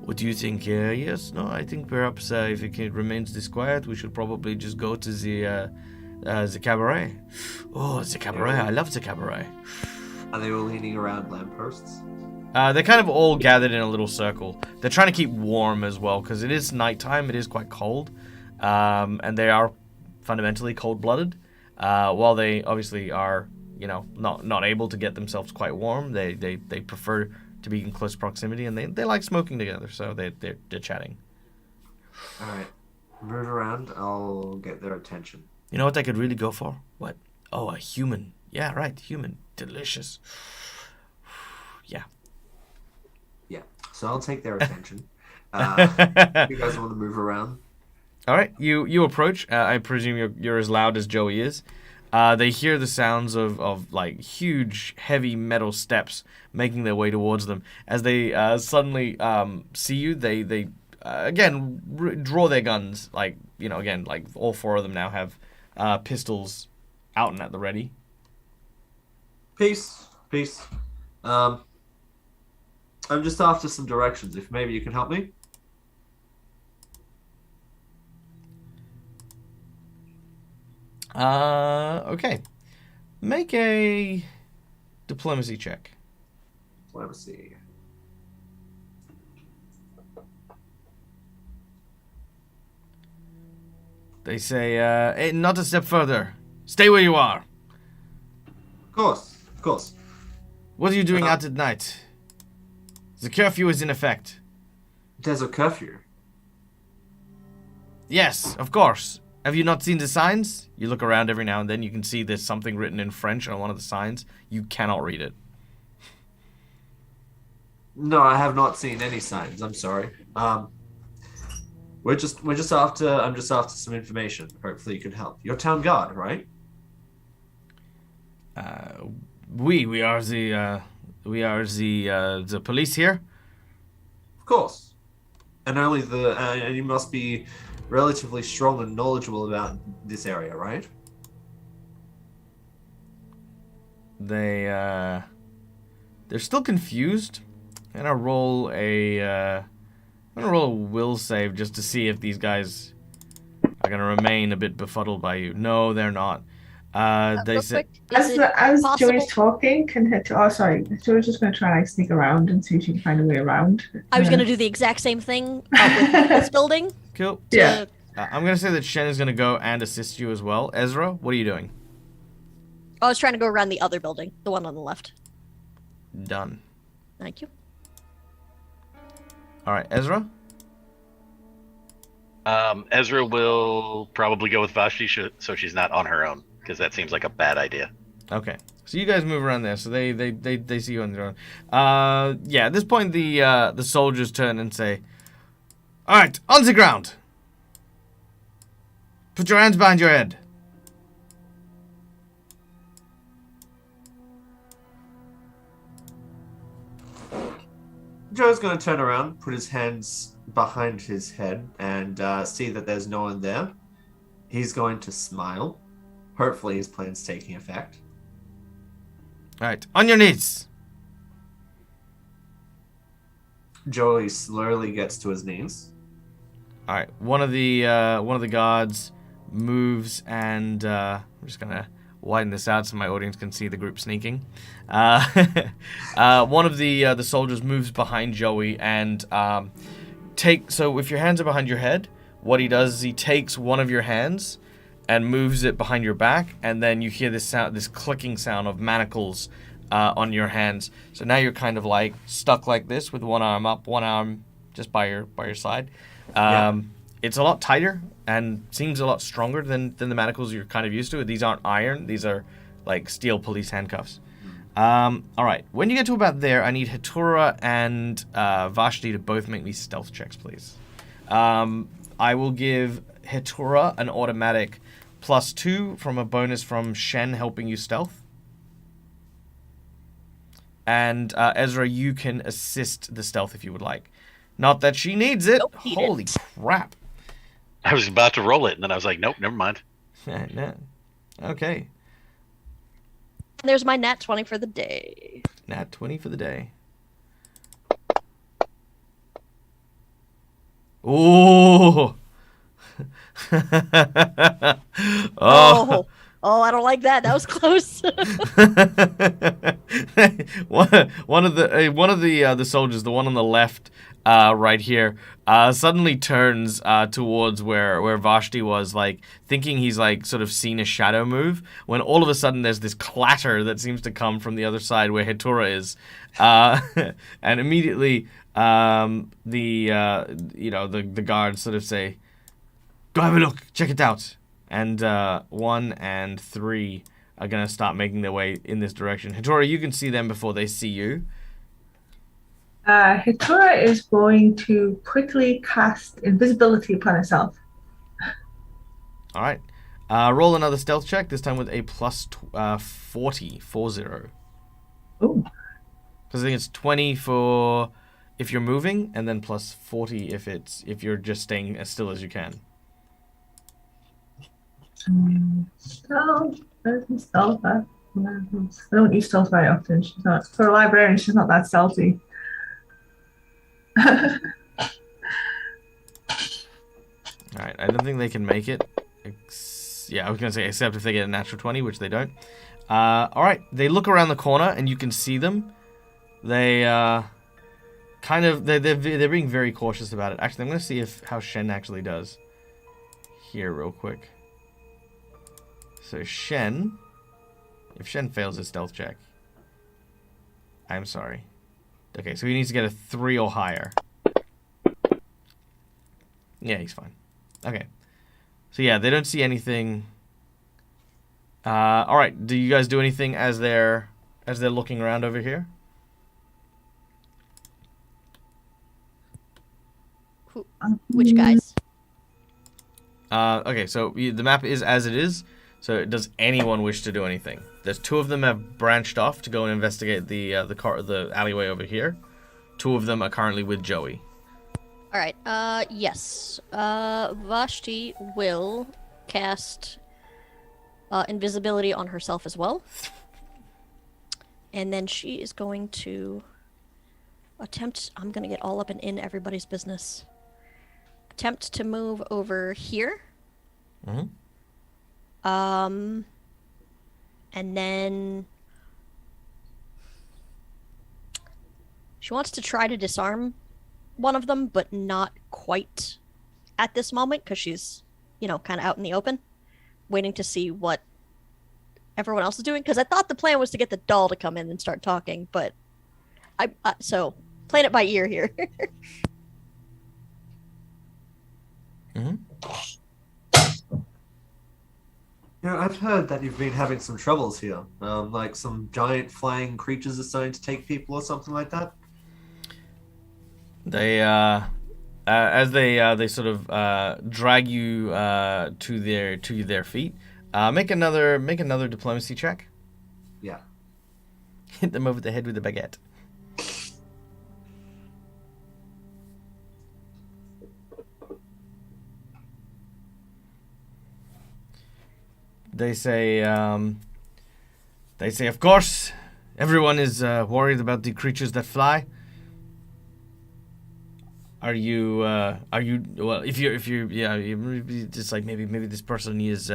A: What do you think? Yes, no, I think perhaps if it remains this quiet, we should probably just go to the cabaret. Oh, the cabaret. I love the cabaret.
B: Are they all leaning around lampposts?
A: They're kind of all gathered in a little circle. They're trying to keep warm as well, because it is nighttime. It is quite cold. And they are fundamentally cold-blooded. While they obviously are, not able to get themselves quite warm, they prefer to be in close proximity, and they like smoking together, so they're chatting.
B: All right. Move around. I'll get their attention.
A: You know what I could really go for? What? Oh, a human. Yeah, right, human. Delicious. Yeah.
B: Yeah. So I'll take their attention. You guys want to move around?
A: All right, you approach. I presume you're as loud as Joey is. They hear the sounds of like huge, heavy metal steps making their way towards them. As they suddenly see you, they again draw their guns. Like again, like all 4 of them now have pistols out and at the ready.
B: Peace. I'm just after some directions. If maybe you can help me.
A: Okay. Make a diplomacy check.
B: Let me see.
A: They say, hey, not a step further. Stay where you are.
B: Of course.
A: What are you doing out at night? The curfew is in effect.
B: There's a curfew.
A: Yes, of course. Have you not seen the signs? You look around every now and then. You can see there's something written in French on one of the signs. You cannot read it.
B: No, I have not seen any signs. I'm sorry. We're just after. I'm just after some information. Hopefully, you can help. You're town guard, right?
A: We are the police here.
B: Of course. And only and you must be relatively strong and knowledgeable about this area, right?
A: They're still confused. I'm gonna roll a will save just to see if these guys are gonna remain a bit befuddled by you. No, they're not. They
D: Real
A: said,
D: quick, is it
E: As
D: possible-
E: Joey's talking, sorry, Joey's just going to try and sneak around and see if she can find a way around.
D: I was going to do the exact same thing with this building.
A: cool.
E: Yeah.
A: I'm gonna say that Shen is gonna go and assist you as well. Ezra, what are you doing?
D: I was trying to go around the other building, the one on the left.
A: Done.
D: Thank you.
A: All right, Ezra.
C: Ezra will probably go with Vashti so she's not on her own, because that seems like a bad idea.
A: Okay, so you guys move around there. So they see you on their own. Yeah. At this point, the soldiers turn and say, "All right, on the ground. Put your hands behind your head."
B: Joe's going to turn around, put his hands behind his head, and see that there's no one there. He's going to smile. Hopefully, his plan's taking effect.
A: All right, on your knees.
B: Joey slowly gets to his knees.
A: All right, one of the guards moves, and I'm just gonna widen this out so my audience can see the group sneaking. One of the soldiers moves behind Joey and so if your hands are behind your head, what he does is he takes one of your hands and moves it behind your back, and then you hear this sound, this clicking sound of manacles on your hands. So now you're kind of like stuck like this with one arm up, one arm just by your side. It's a lot tighter and seems a lot stronger than the manacles you're kind of used to. These aren't iron. These are like steel police handcuffs. All right. When you get to about there, I need Hatura and Vashti to both make me stealth checks, please. I will give Hatura an automatic +2 from a bonus from Shen helping you stealth. And Ezra, you can assist the stealth if you would like. Not that she needs it.
D: Nope, need
A: Holy
D: it.
A: crap.
C: I was about to roll it, and then I was like, nope, never mind.
A: No. Okay.
D: There's my nat 20 for the day.
A: Nat 20 for the day. Ooh.
D: Oh, I don't like that. That was close.
A: one of the soldiers, the one on the left, right here, suddenly turns towards where Vashti was, like thinking he's like sort of seen a shadow move. When all of a sudden there's this clatter that seems to come from the other side where Hatura is, and immediately the guards sort of say, "Go have a look, check it out." And 1 and 3 are going to start making their way in this direction. Hatora, you can see them before they see you.
E: Hatura is going to quickly cast invisibility upon herself.
A: All right. Roll another stealth check, this time with a +40.
E: Ooh.
A: Because I think it's 20 for if you're moving, and then +40 if you're just staying as still as you can.
E: Stealth. I don't use stealth very often. She's not, for a librarian, she's not that stealthy.
A: Alright, I don't think they can make it. Yeah, I was going to say, except if they get a natural 20, which they don't. Alright, they look around the corner, and you can see them. They, they're being very cautious about it. Actually, I'm going to see how Shen actually does. Here, real quick. So Shen, if Shen fails his stealth check, I'm sorry. Okay, so he needs to get a 3 or higher. Yeah, he's fine. Okay. So yeah, they don't see anything. All right. Do you guys do anything as they're looking around over here?
D: Which guys?
A: Okay, so the map is as it is. So does anyone wish to do anything? There's 2 of them have branched off to go and investigate the alleyway over here. 2 of them are currently with Joey.
D: All right. Yes. Vashti will cast invisibility on herself as well, and then she is going to attempt. I'm gonna get all up and in everybody's business. Attempt to move over here.
A: Mm-hmm.
D: And then she wants to try to disarm one of them, but not quite at this moment because she's, kind of out in the open, waiting to see what everyone else is doing. Because I thought the plan was to get the doll to come in and start talking, but so playing it by ear here.
A: Mm-hmm.
B: I've heard that you've been having some troubles here. Like some giant flying creatures are starting to take people or something like that.
A: They as they sort of drag you to their feet. Make another diplomacy check.
B: Yeah.
A: Hit them over the head with a baguette. They say, of course, everyone is worried about the creatures that fly. Are you, well, if you're, just like maybe this person is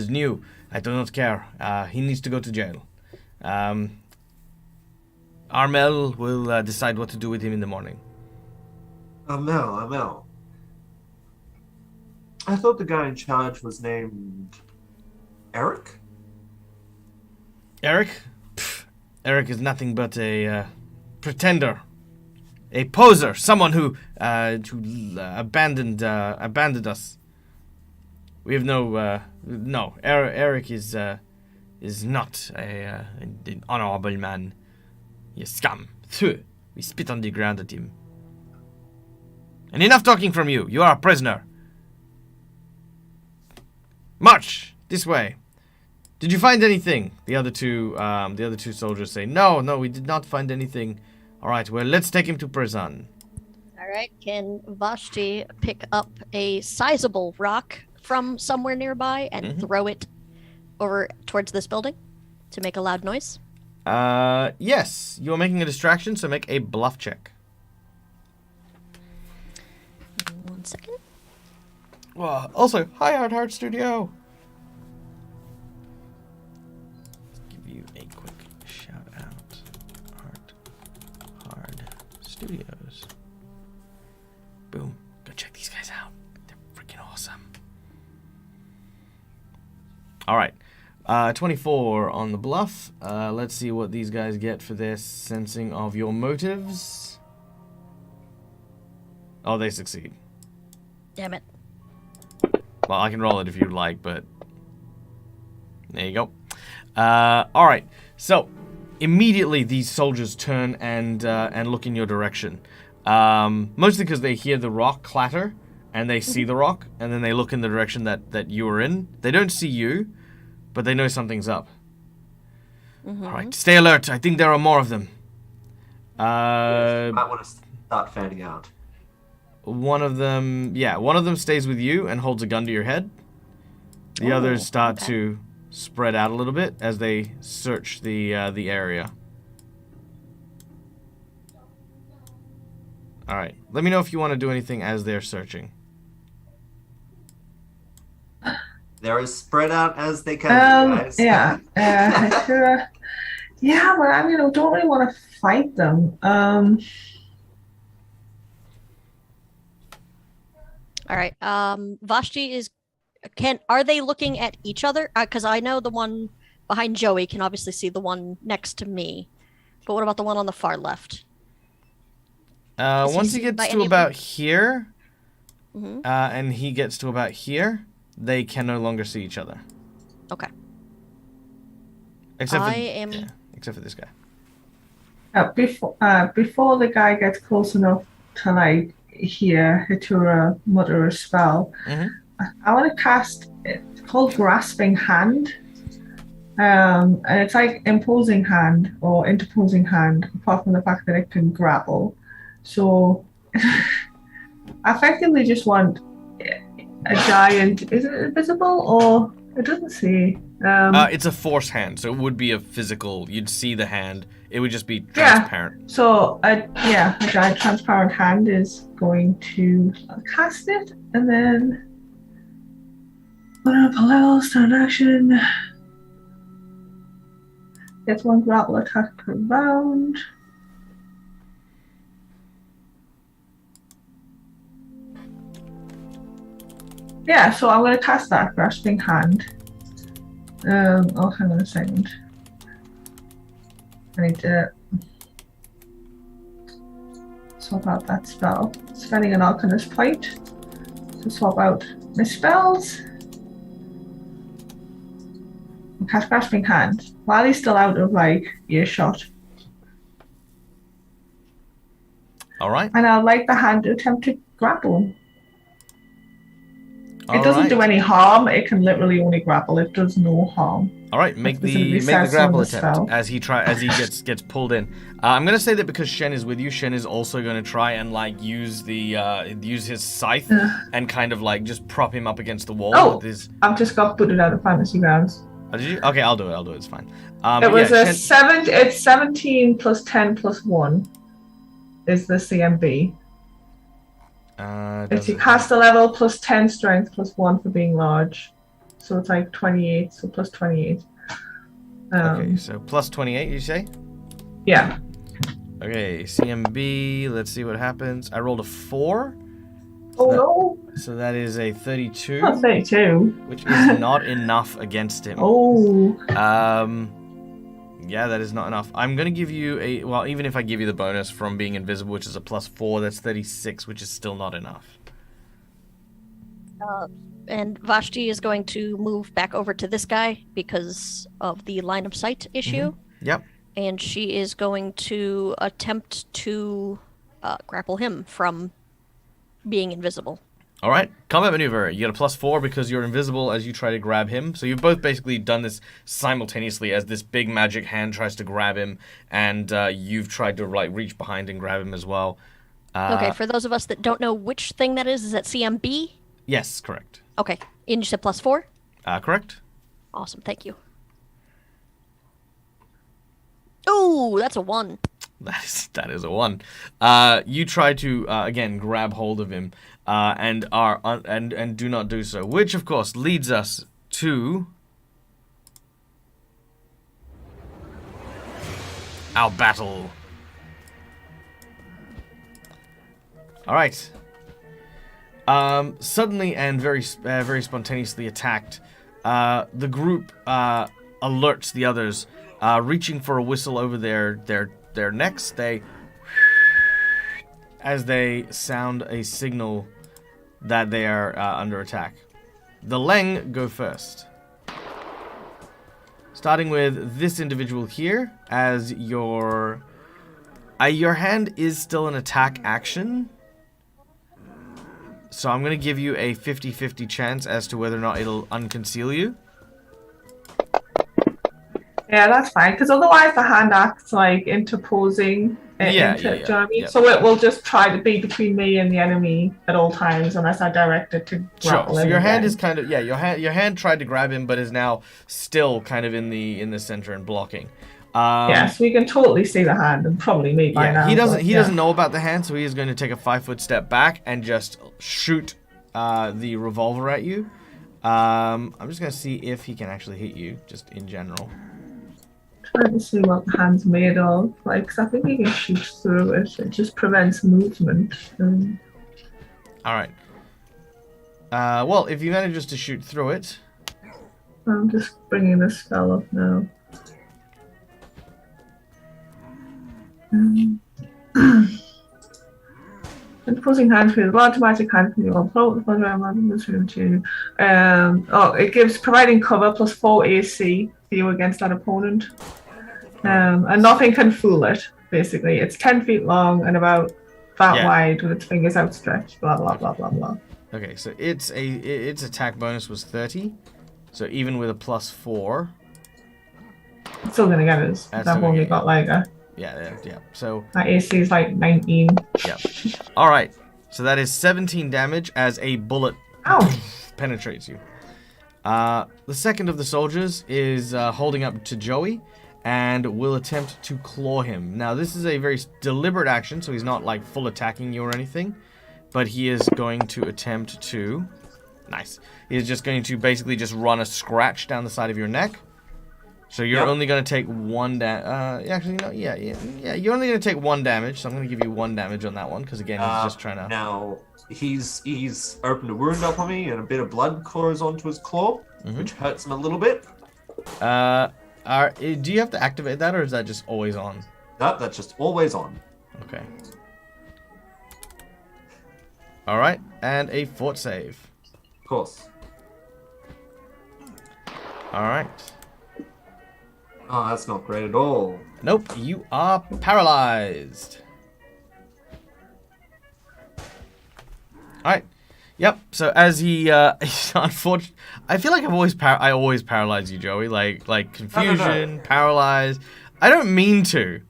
A: new. I do not care. He needs to go to jail. Armel will decide what to do with him in the morning.
B: Armel. I thought the guy in charge was named Eric?
A: Eric? Pfft, Eric is nothing but a pretender, a poser, someone who abandoned us. We have no. Eric is not an honorable man. He is scum. Phew. We spit on the ground at him. And enough talking from you. You are a prisoner. March this way. Did you find anything? The other two soldiers say, No, we did not find anything. All right, well, let's take him to prison.
D: All right, can Vashti pick up a sizable rock from somewhere nearby and throw it over towards this building to make a loud noise?
A: Yes. You are making a distraction, so make a bluff check.
D: 1 second.
A: Well, also, hi, Heart Studio. You a quick shout out. Hard Studios. Boom. Go check these guys out. They're freaking awesome. Alright. 24 on the bluff. Let's see what these guys get for their sensing of your motives. Oh, they succeed.
D: Damn it.
A: Well, I can roll it if you'd like, but there you go. All right. So immediately these soldiers turn and look in your direction. Mostly because they hear the rock clatter and they see the rock, and then they look in the direction that you were in. They don't see you, but they know something's up. All right. Stay alert. I think there are more of them.
B: You might want to start fanning out.
A: One of them stays with you and holds a gun to your head. The others start to spread out a little bit as they search the area. All right. Let me know if you want to do anything as they're searching.
B: They're as spread out as they can be, guys.
E: Yeah. Yeah, but I don't really want to fight them.
D: All right. Vashti are they looking at each other? Because I know the one behind Joey can obviously see the one next to me. But what about the one on the far left?
A: Once he gets to about here, and he gets to about here, they can no longer see each other.
D: Okay.
A: Except for,
D: am.
A: except for this guy.
E: Before the guy gets close enough to like hear Hitura mutter a spell, I want to cast. It's called Grasping Hand, and it's like imposing hand or interposing hand. Apart from the fact that it can grapple, so I effectively just want a giant. Is it invisible or it doesn't say?
A: It's a force hand, so it would be a physical. You'd see the hand. It would just be transparent.
E: Yeah. So a giant transparent hand is going to cast it, and then put up a level start action. Gets one grapple attack per round. Yeah, so I'm going to cast that grasping hand. Oh, hang on a second. I need to swap out that spell. Spending an Arcanist point to swap out my spells. And cast Grasping Hand while he's still out of like earshot.
A: Alright.
E: And I'd like the hand to attempt to grapple him. It doesn't do any harm. It can literally only grapple. It does no harm.
A: All right, make the grapple attempt as he gets pulled in. I'm gonna say that because Shen is with you, Shen is also gonna try and like use his scythe and kind of like just prop him up against the wall with his.
E: I've just got booted out of fantasy grounds.
A: Oh, did you? Okay, I'll do it. It's fine.
E: It was It's 17 plus 10 plus 1 is the CMB. It's you cast a level plus 10 strength plus 1 for being large. So it's like 28, so plus 28.
A: Okay, so plus 28, you say?
E: Yeah.
A: Okay, CMB, let's see what happens. I rolled a 4.
E: No.
A: So that is a 32.
E: Oh, 32.
A: Which is not enough against him.
E: Oh.
A: Yeah, that is not enough. I'm going to give you even if I give you the bonus from being invisible, which is a plus 4, that's 36, which is still not enough.
D: And Vashti is going to move back over to this guy because of the line of sight issue.
A: Mm-hmm. Yep.
D: And she is going to attempt to grapple him from being invisible.
A: All right, combat maneuver. You get a plus 4 because you're invisible as you try to grab him. So you've both basically done this simultaneously as this big magic hand tries to grab him, and you've tried to like reach behind and grab him as well.
D: Okay, for those of us that don't know which thing that is that CMB?
A: Yes, correct.
D: Okay, and you said plus 4?
A: Correct.
D: Awesome, thank you. Oh, that's a 1.
A: That is a 1. You try to again grab hold of him, and do not do so, which of course leads us to our battle. All right. Suddenly and very spontaneously attacked, the group alerts the others, reaching for a whistle over their necks. As they sound a signal that they are under attack. The Leng go first. Starting with this individual here, as your hand is still an attack action. So I'm going to give you a 50-50 chance as to whether or not it'll unconceal you.
E: Yeah, that's fine, because otherwise the hand acts like interposing. Do you know what I mean? So it will just try to be between me and the enemy at all times unless I direct it to grapple him.
A: So your hand is kind of your hand tried to grab him, but is now still kind of in the center and blocking.
E: Yes, we can totally see the hand, and probably me by now.
A: He doesn't know about the hand, so he is going to take a 5-foot step back and just shoot the revolver at you. I'm just going to see if he can actually hit you, just in general.
E: Trying to see what the hand's made of, like, 'cause I think you can shoot through it. It just prevents movement.
A: All right. Well, if he manages to shoot through it,
E: I'm just bringing this spell up now. Opposing hand speed, automatic hand speed, or float for it gives providing cover plus 4 AC for you against that opponent. And nothing can fool it, basically. It's 10 feet long and about that wide with its fingers outstretched, blah, blah, blah, blah, blah.
A: Okay, so its attack bonus was 30. So even with a +4.
E: It's still gonna get us. I've only got like a...
A: Yeah. So...
E: My AC is like 19.
A: Yeah. Alright. So that is 17 damage as a bullet penetrates you. The second of the soldiers is holding up to Joey and will attempt to claw him. Now, this is a very deliberate action, so he's not like full attacking you or anything. But he is going to attempt to... Nice. He is just going to basically just run a scratch down the side of your neck. So you're only going to take 1 damage. Actually, no, yeah. You're only going to take 1 damage, so I'm going to give you 1 damage on that one, because again, he's just trying to...
B: Now, he's opened a wound up on me, and a bit of blood pours onto his claw, which hurts him a little bit.
A: Do you have to activate that, or is that just always on?
B: No, that's just always on.
A: Okay. Alright, and a fort save.
B: Of course.
A: Alright.
B: Oh, that's not great at all.
A: Nope, you are paralyzed. Alright. Yep, so as he, unfortunately, I feel like I always paralyze you, Joey. Like confusion, paralyzed. I don't mean to.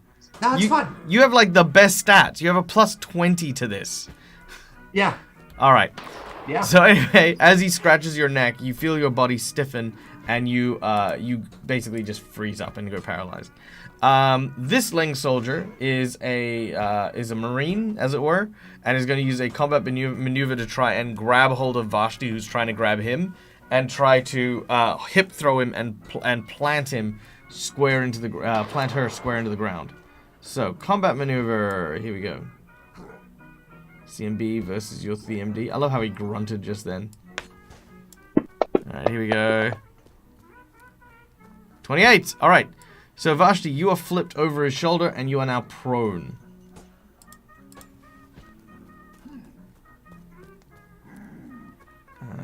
B: No, it's fine.
A: You have, like, the best stats. You have a +20 to this.
B: Yeah.
A: Alright.
B: Yeah.
A: So anyway, as he scratches your neck, you feel your body stiffen, and you basically just freeze up and go paralyzed. This Ling soldier is a marine, as it were, and is going to use a combat maneuver to try and grab hold of Vashti, who's trying to grab him, and try to hip throw him and plant him square into the plant her square into the ground. So combat maneuver. Here we go. CMB versus your CMD. I love how he grunted just then. Alright, here we go. 28! Alright. So Vashti, you are flipped over his shoulder and you are now prone.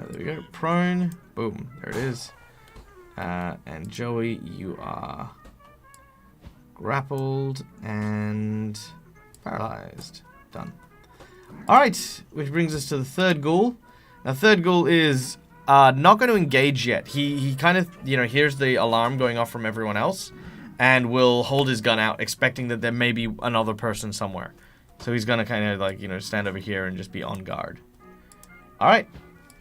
A: There we go. Prone. Boom. There it is. And Joey, you are grappled and paralyzed. Done. Alright, which brings us to the third ghoul. Now, third ghoul is not going to engage yet. He kind of, hears the alarm going off from everyone else and will hold his gun out, expecting that there may be another person somewhere. So he's going to kind of, stand over here and just be on guard. Alright,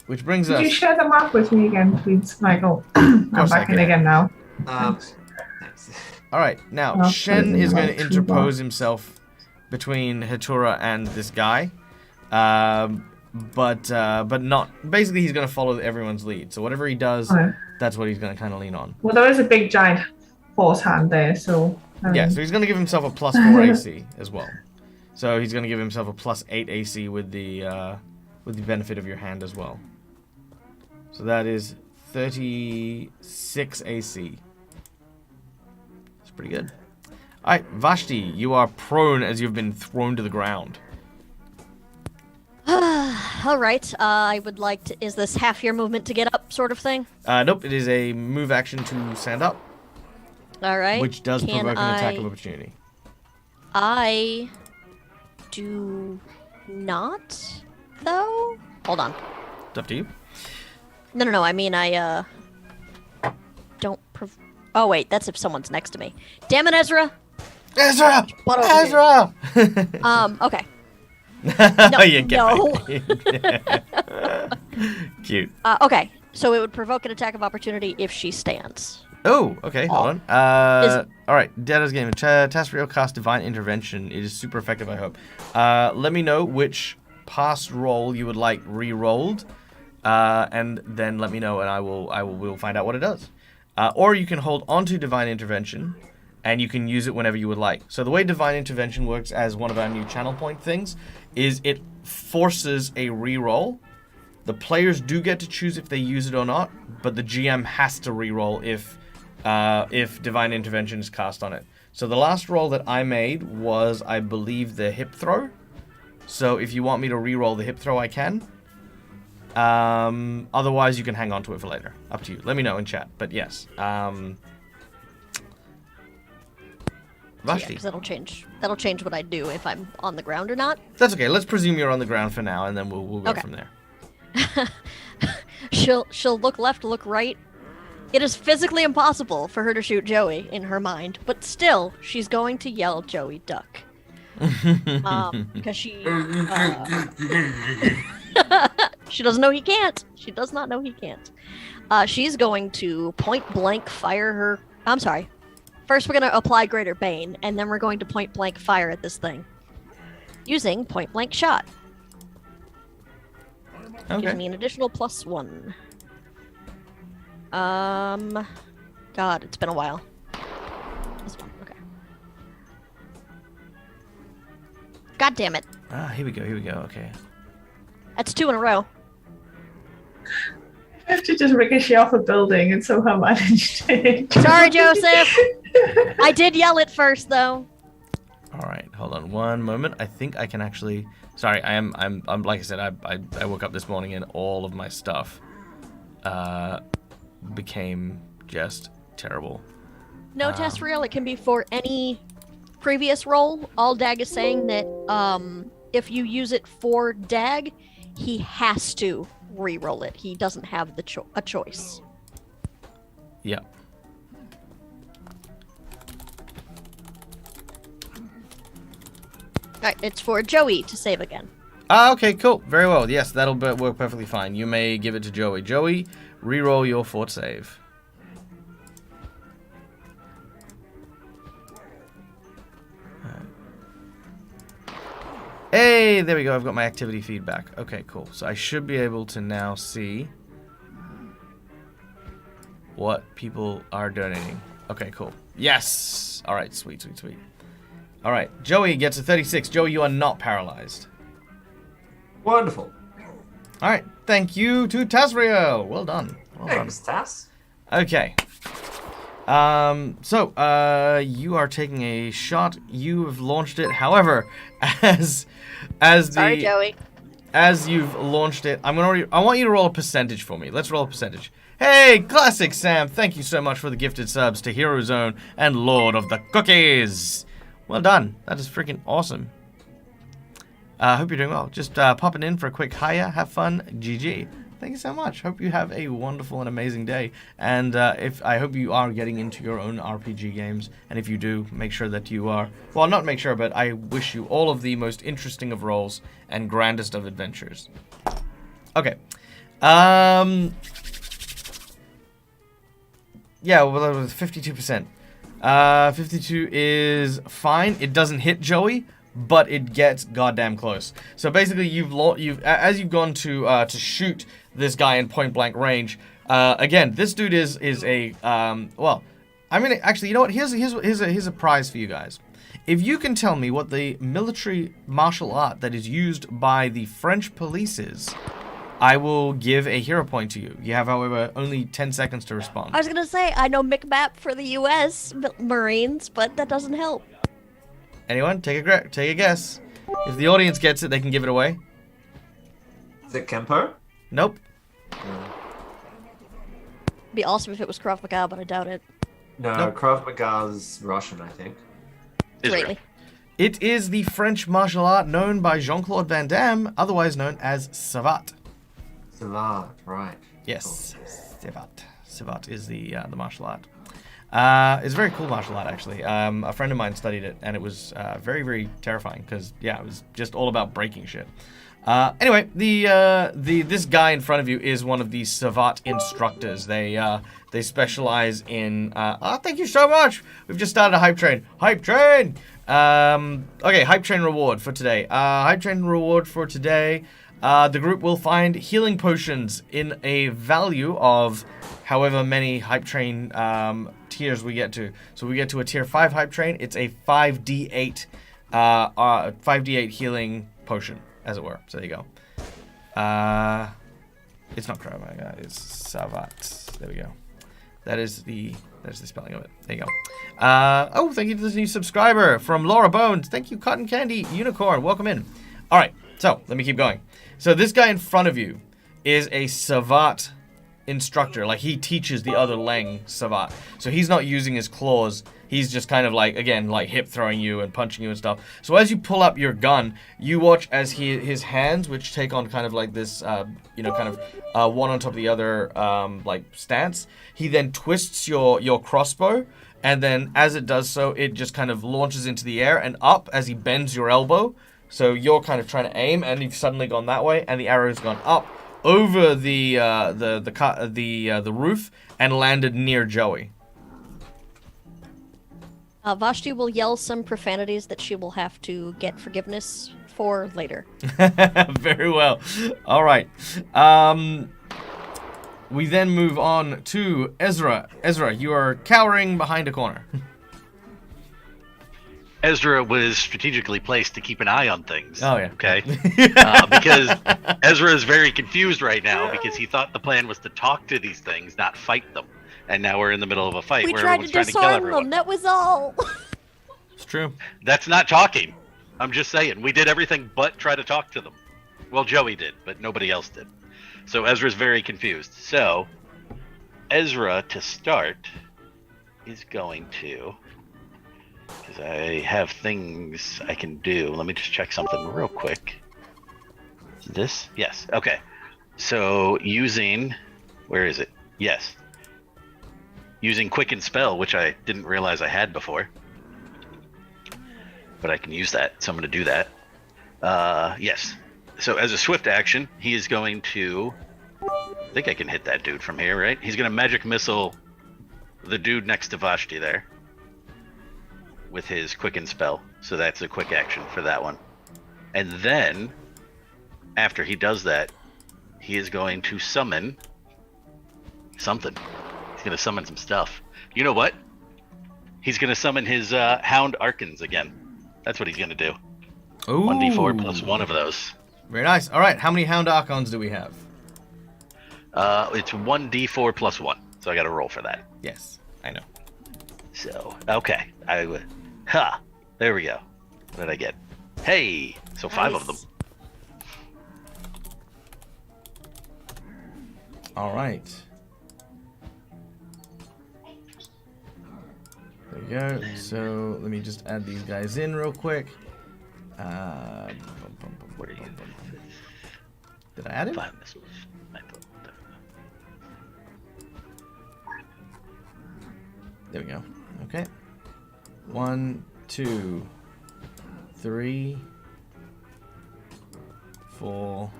A: which brings us...
E: Could you share the map with me again, please, Michael? I'm back in again now.
A: Alright, now, Shen is going to interpose himself between Hatura and this guy. But not... Basically, he's going to follow everyone's lead. So whatever he does, that's what he's going to kind of lean on.
E: Well, there is a big giant force hand there, so...
A: Yeah, so he's going to give himself a +4 AC as well. So he's going to give himself a +8 AC with the benefit of your hand as well. So that is 36 AC. That's pretty good. Alright, Vashti, you are prone as you've been thrown to the ground.
D: Alright, I would like to... Is this half your movement to get up sort of thing?
A: Nope, it is a move action to stand up.
D: Alright.
A: Which does provoke an attack of opportunity.
D: I do not, though? Hold on.
A: It's up to you.
D: No, I mean, I, don't Oh, wait, that's if someone's next to me. Damn it, Ezra!
A: Ezra! Ezra!
D: Okay.
A: No, you get Cute.
D: Okay, so it would provoke an attack of opportunity if she stands.
A: Oh, okay, hold on. Alright, Data's game. Tasriel cast Divine Intervention. It is super effective, I hope. Let me know which past roll you would like re-rolled, and then let me know, and we'll find out what it does. Or you can hold onto Divine Intervention, and you can use it whenever you would like. So the way Divine Intervention works as one of our new channel point things is it forces a re-roll. The players do get to choose if they use it or not, but the GM has to re-roll if Divine Intervention is cast on it. So the last roll that I made was, I believe, the hip throw. So if you want me to re-roll the hip throw, I can. Otherwise, you can hang on to it for later. Up to you. Let me know in chat. But yes. Vashti.
D: Yeah, 'cause that'll change what I do if I'm on the ground or not.
A: That's okay. Let's presume you're on the ground for now, and then we'll go from there.
D: She'll look left, look right. It is physically impossible for her to shoot Joey in her mind, but still, she's going to yell, "Joey, duck!" Because she she doesn't know he can't. She does not know he can't. She's going to point blank fire her. I'm sorry. First, we're going to apply Greater Bane, and then we're going to point blank fire at this thing using point blank shot.
A: Okay.
D: Gives me an additional +1. God, it's been a while. This one, okay. God damn it.
A: Here we go. Okay.
D: That's 2 in a row.
E: I have to just ricochet off a building and somehow manage it.
D: Sorry, Joseph. I did yell it first, though.
A: All right, hold on one moment. I think I can actually. Sorry, I'm like I said, I woke up this morning and all of my stuff became just terrible.
D: No test real. It can be for any previous roll. All Dag is saying that if you use it for Dag, he has to re-roll it. He doesn't have a choice.
A: Yeah.
D: Alright, it's for Joey to save again.
A: Okay, cool. Very well. Yes, that'll work perfectly fine. You may give it to Joey. Joey, re-roll your fort save. Hey, there we go. I've got my activity feedback. Okay, cool. So I should be able to now see what people are donating. Okay, cool. Yes! All right, sweet. All right, Joey gets a 36. Joey, you are not paralyzed.
B: Wonderful.
A: All right, thank you to Tazriel. Well done.
B: Thanks, Taz.
A: Okay. You are taking a shot. You have launched it. However,
D: Sorry, Joey.
A: As you've launched it, I want you to roll a percentage for me. Let's roll a percentage. Hey, Classic Sam, thank you so much for the gifted subs to Hero Zone and Lord of the Cookies. Well done. That is freaking awesome. Hope you're doing well. Just popping in for a quick hiya. Have fun. GG. Thank you so much. Hope you have a wonderful and amazing day. And I hope you are getting into your own RPG games. And if you do, make sure that you are. Well, not make sure, but I wish you all of the most interesting of roles and grandest of adventures. Okay. Yeah, well, that was 52%. 52 is fine. It doesn't hit Joey, but it gets goddamn close. So basically, as you've gone to shoot this guy in point blank range. Again, this dude is a well. I mean, actually, you know what? Here's a prize for you guys. If you can tell me what the military martial art that is used by the French police is, I will give a hero point to you. You have, however, only 10 seconds to respond.
D: I was gonna say, I know McMap for the U.S. Marines, but that doesn't help.
A: Anyone? Take a guess. If the audience gets it, they can give it away.
B: Is it Kempo?
A: Nope.
D: Be awesome if it was Krav Maga, but I doubt it.
B: No,
A: Nope.
B: Krav Maga's Russian, I think.
C: Israel.
D: Really?
A: It is the French martial art known by Jean-Claude Van Damme, otherwise known as Savate.
B: Savard, right.
A: Yes, Savate. Savate is the martial art. It's a very cool martial art, actually. A friend of mine studied it, and it was very, very terrifying because, yeah, it was just all about breaking shit. Anyway, this guy in front of you is one of the Savate instructors. They specialize in. Thank you so much. We've just started a hype train. Hype train. Okay, hype train reward for today. Hype train reward for today. The group will find healing potions in a value of however many hype train tiers we get to. So we get to a tier 5 hype train. It's a 5d8 5d8 healing potion, as it were. So there you go. It's not Krav Maga, it's Savate. There we go. There's the spelling of it. There you go. Oh, thank you to this new subscriber from Laura Bones. Thank you, Cotton Candy Unicorn. Welcome in. All right, so let me keep going. So this guy in front of you is a Savat instructor. Like, he teaches the other Leng Savat. So he's not using his claws. He's just kind of like, again, like hip throwing you and punching you and stuff. So as you pull up your gun, you watch as his hands, which take on kind of like this, kind of one on top of the other, like stance. He then twists your crossbow, and then as it does so, it just kind of launches into the air and up as he bends your elbow. So you're kind of trying to aim, and you've suddenly gone that way, and the arrow's gone up over the roof and landed near Joey.
D: Vashti will yell some profanities that she will have to get forgiveness for later.
A: Very well. All right. We then move on to Ezra. Ezra, you are cowering behind a corner.
C: Ezra was strategically placed to keep an eye on things.
A: Oh, yeah.
C: Okay. Because Ezra is very confused right now because he thought the plan was to talk to these things, not fight them. And now we're in the middle of a fight
D: We
C: where
D: tried to
C: everyone's trying to kill
D: disarm
C: everyone.
D: them, that was all.
A: It's true.
C: That's not talking. I'm just saying. We did everything but try to talk to them. Well, Joey did, but nobody else did. So Ezra's very confused. So Ezra, to start, is going to... because I have things I can do. Let me just check something real quick. Is this? Yes. Okay. So using... where is it? Yes. Using Quicken Spell, which I didn't realize I had before. But I can use that, so I'm going to do that. Yes. So as a swift action, he is going to... I think I can hit that dude from here, right? He's going to Magic Missile the dude next to Vashti there. With his Quicken Spell. So that's a quick action for that one. And then, after he does that, he is going to summon... something. He's going to summon some stuff. You know what? He's going to summon his Hound Archons again. That's what he's going to do.
A: Ooh.
C: 1d4 plus one of those.
A: Very nice. All right, how many Hound Archons do we have?
C: It's 1d4 plus one. So I got to roll for that.
A: Yes, I know.
C: So, okay. There we go. What did I get? Hey! So 5 of them.
A: All right. There we go. So let me just add these guys in real quick.
C: What are you?
A: Did I add it?
C: 5 missiles.
A: There we go. Okay. 1, 2, 3, 4,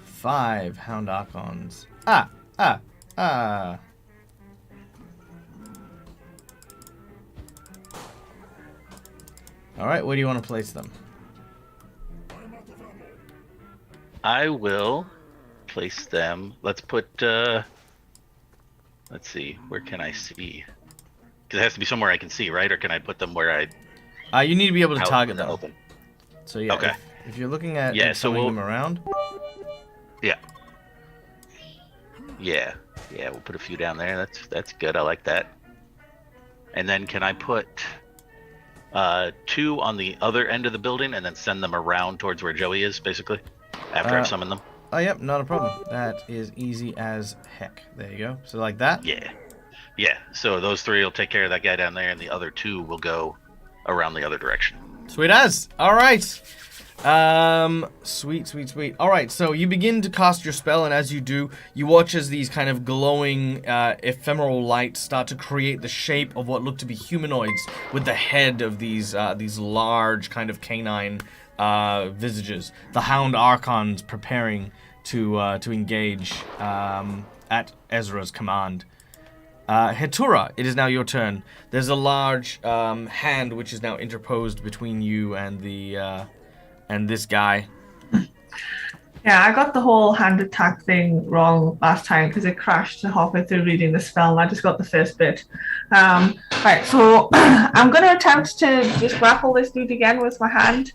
A: 5 Hound Archons. Ah! Alright, where do you want to place them?
C: I will place them. Let's put, let's see, where can I see? Because it has to be somewhere I can see, right? Or can I put them where
A: You need to be able to
C: out
A: target
C: in the
A: them.
C: open?
A: So yeah,
C: Okay.
A: if you're looking at
C: Yeah, so
A: moving
C: we'll-
A: them around.
C: Yeah, we'll put a few down there. That's good. I like that. And then can I put 2 on the other end of the building and then send them around towards where Joey is, basically, after I've summoned them?
A: Oh, yep, not a problem. That is easy as heck. There you go. So like that?
C: Yeah. So those 3 will take care of that guy down there, and the other 2 will go around the other direction.
A: Sweet as. All right. Sweet. All right, so you begin to cast your spell, and as you do, you watch as these kind of glowing ephemeral lights start to create the shape of what look to be humanoids with the head of these large kind of canine visages. The Hound Archons preparing to engage at Ezra's command. Hetura, it is now your turn. There's a large hand which is now interposed between you and the and this guy.
E: Yeah, I got the whole hand attack thing wrong last time because it crashed halfway through reading the spell, and I just got the first bit. Right, so I'm going to attempt to just grapple this dude again with my hand,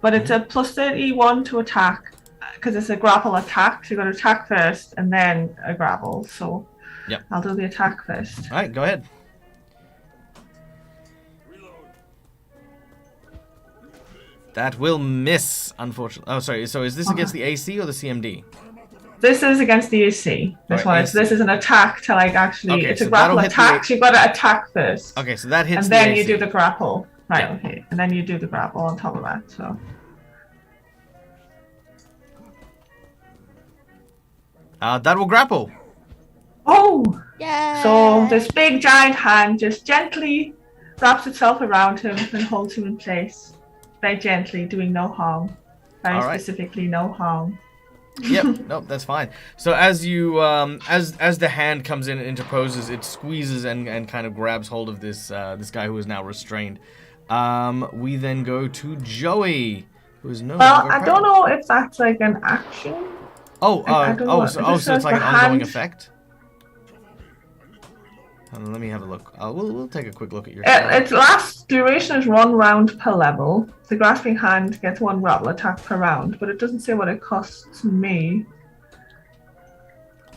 E: but it's a plus 31 to attack because it's a grapple attack, so you've got to attack first and then a grapple. So
A: yep.
E: I'll do the attack first.
A: All right, go ahead. That will miss, unfortunately. Oh, sorry. So is this against the AC or the CMD?
E: This is against the AC. This one.
A: AC.
E: This is an attack to like actually.
A: Okay,
E: it's a
A: so
E: grapple
A: that'll hit
E: attack. So you've got to attack first.
A: Okay, so that hits
E: and then
A: the
E: you
A: AC.
E: do the grapple. Right.
A: Yeah.
E: Okay. And then you do the grapple on top of that. So.
A: That will grapple.
E: Oh.
D: Yeah.
E: So this big giant hand just gently wraps itself around him and holds him in place, very gently, doing no harm. Very specifically, no harm.
A: Yep, nope, that's fine. So as you, as the hand comes in and interposes, it squeezes and kind of grabs hold of this this guy who is now restrained. We then go to Joey, who is no longer
E: I don't know if that's like an action.
A: so it's like an ongoing effect. Let me have a look. We'll take a quick look at your.
E: Its last duration is 1 round per level. The grasping hand gets 1 grapple attack per round, but it doesn't say what it costs me.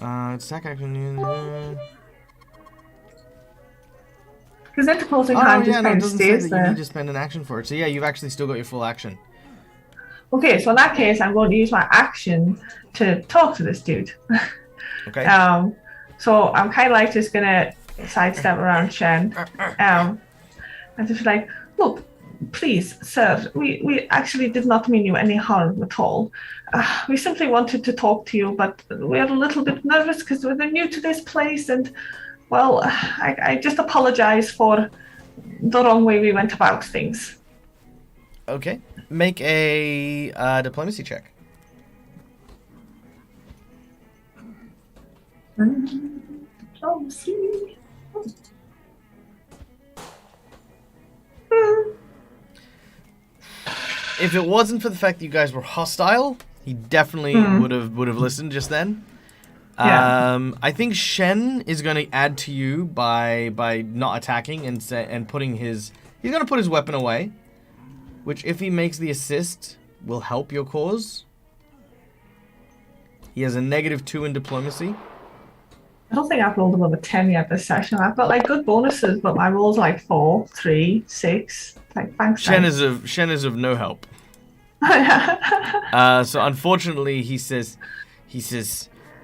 A: Attack action.
E: Because interposing hand just kind of stays there.
A: You need to spend an action for it. So yeah, you've actually still got your full action.
E: Okay, so in that case, I'm going to use my action to talk to this dude.
A: Okay.
E: So I'm kind of like just gonna sidestep around Shen, and just like, look, please, sir, we actually did not mean you any harm at all. We simply wanted to talk to you, but we're a little bit nervous because we're new to this place, and well, I just apologize for the wrong way we went about things.
A: Okay, make a diplomacy check.
E: Diplomacy.
A: If it wasn't for the fact that you guys were hostile, he definitely would have listened just then.
E: Yeah.
A: I think Shen is going to add to you by not attacking and putting his. He's going to put his weapon away, which if he makes the assist will help your cause. He has a -2 in diplomacy.
E: I don't think I've rolled above a 10 yet this session. I've got like good bonuses, but my roll's like 4, 3, 6. Like thanks.
A: Shen is of no help. So unfortunately, he says,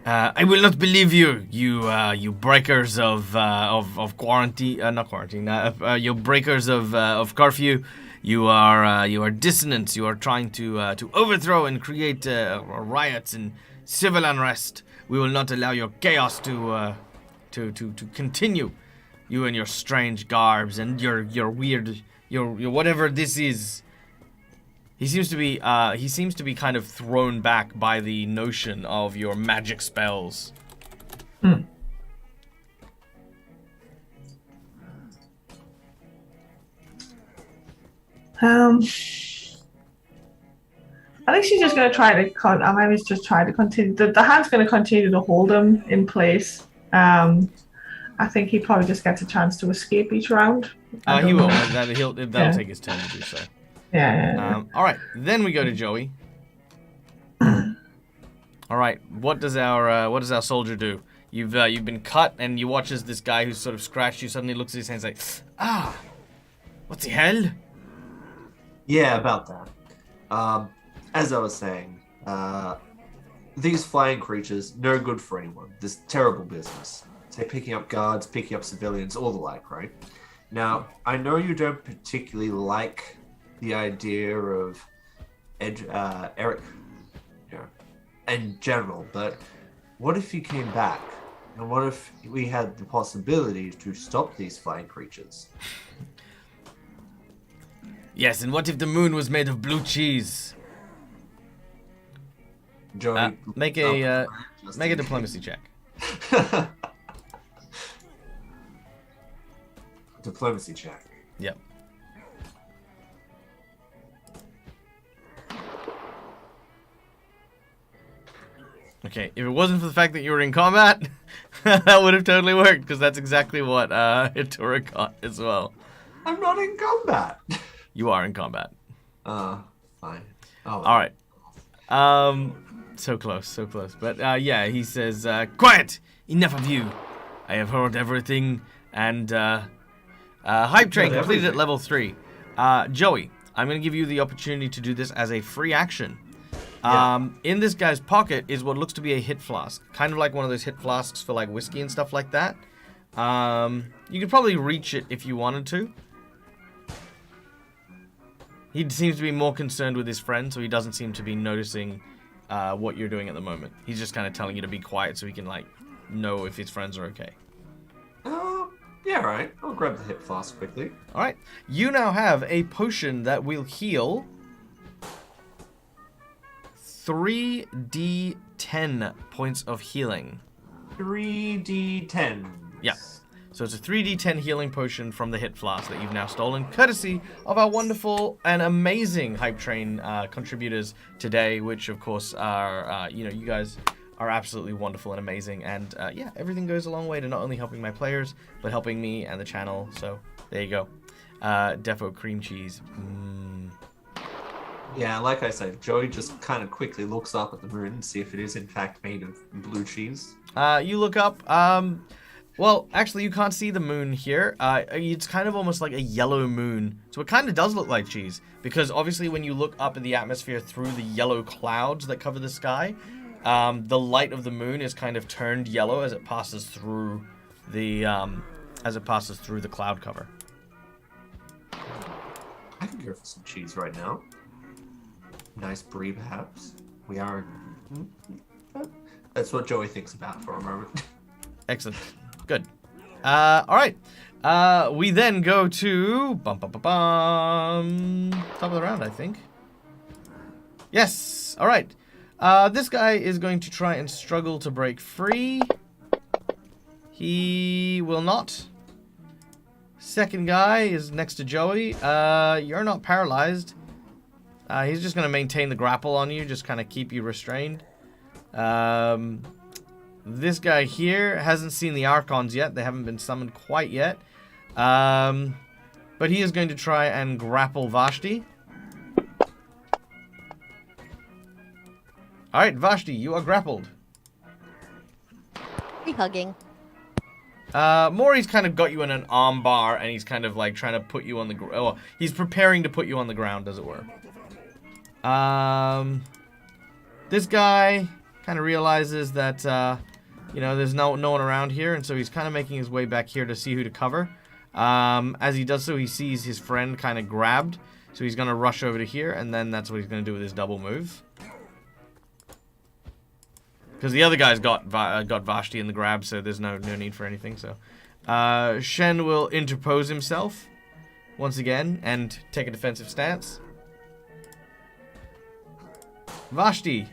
A: I will not believe you, you breakers of quarantine, not quarantine, you breakers of curfew. You are dissonant. You are trying to overthrow and create riots and civil unrest. We will not allow your chaos to continue. You and your strange garbs and your weird your whatever this is. He seems to be kind of thrown back by the notion of your magic spells.
E: Hmm. I think she's just going to try to. Maybe just try to continue. The hand's going to continue to hold him in place. I think he probably just gets a chance to escape each round.
A: He will. That'll take his turn to do so.
E: Yeah.
A: All right. Then we go to Joey. All right. What does our soldier do? You've been cut, and you watch as this guy who's sort of scratched you suddenly looks at his hands like, what the hell?
B: Yeah, about that. As I was saying, these flying creatures, no good for anyone. This terrible business. Say picking up guards, picking up civilians, all the like, right? Now, I know you don't particularly like the idea of Eric, in general, but what if he came back? And what if we had the possibility to stop these flying creatures?
A: Yes, and what if the moon was made of blue cheese?
B: Joey,
A: make a diplomacy check.
B: Diplomacy check.
A: Yep. Okay, if it wasn't for the fact that you were in combat, that would have totally worked, because that's exactly what Hitura got as well.
B: I'm not in combat.
A: You are in combat.
B: Fine. Oh.
A: All right. So close. But yeah, he says, quiet! Enough of you. I have heard everything, and hype train completed at level 3. Joey, I'm going to give you the opportunity to do this as a free action.
B: Yeah.
A: In this guy's pocket is what looks to be a hit flask. Kind of like one of those hit flasks for like whiskey and stuff like that. You could probably reach it if you wanted to. He seems to be more concerned with his friend, so he doesn't seem to be noticing what you're doing at the moment. He's just kind of telling you to be quiet so he can like know if his friends are okay.
B: Yeah, right. I'll grab the hip flask quickly.
A: All right. You now have a potion that will heal 3d10 points of healing.
B: 3d10.
A: Yeah. So it's a 3d10 healing potion from the hit flask that you've now stolen, courtesy of our wonderful and amazing Hype Train contributors today, which of course are, you guys are absolutely wonderful and amazing. And yeah, everything goes a long way to not only helping my players, but helping me and the channel. So there you go. Defo cream cheese.
B: Yeah, like I said, Joey just kind of quickly looks up at the moon and see if it is in fact made of blue cheese.
A: You look up. Well, actually, you can't see the moon here. It's kind of almost like a yellow moon. So it kind of does look like cheese. Because obviously when you look up at the atmosphere through the yellow clouds that cover the sky, the light of the moon is kind of turned yellow as it passes through the cloud cover.
B: I could go for some cheese right now. Nice brie, perhaps. We are... That's what Joey thinks about for a moment.
A: Excellent. Good. All right. We then go to top of the round, I think. Yes. All right. This guy is going to try and struggle to break free. He will not. Second guy is next to Joey. You're not paralyzed. He's just going to maintain the grapple on you, just kind of keep you restrained. This guy here hasn't seen the Archons yet. They haven't been summoned quite yet. But he is going to try and grapple Vashti. Alright, Vashti, you are grappled.
D: Hugging.
A: Maury's kind of got you in an arm bar, and he's kind of like trying to put you on the ground. Oh, he's preparing to put you on the ground, as it were. This guy kind of realizes that, there's no one around here, and so he's kind of making his way back here to see who to cover. As he does so, he sees his friend kind of grabbed, so he's going to rush over to here, and then that's what he's going to do with his double move. Because the other guy's got Vashti in the grab, so there's no need for anything. So, Shen will interpose himself once again and take a defensive stance. Vashti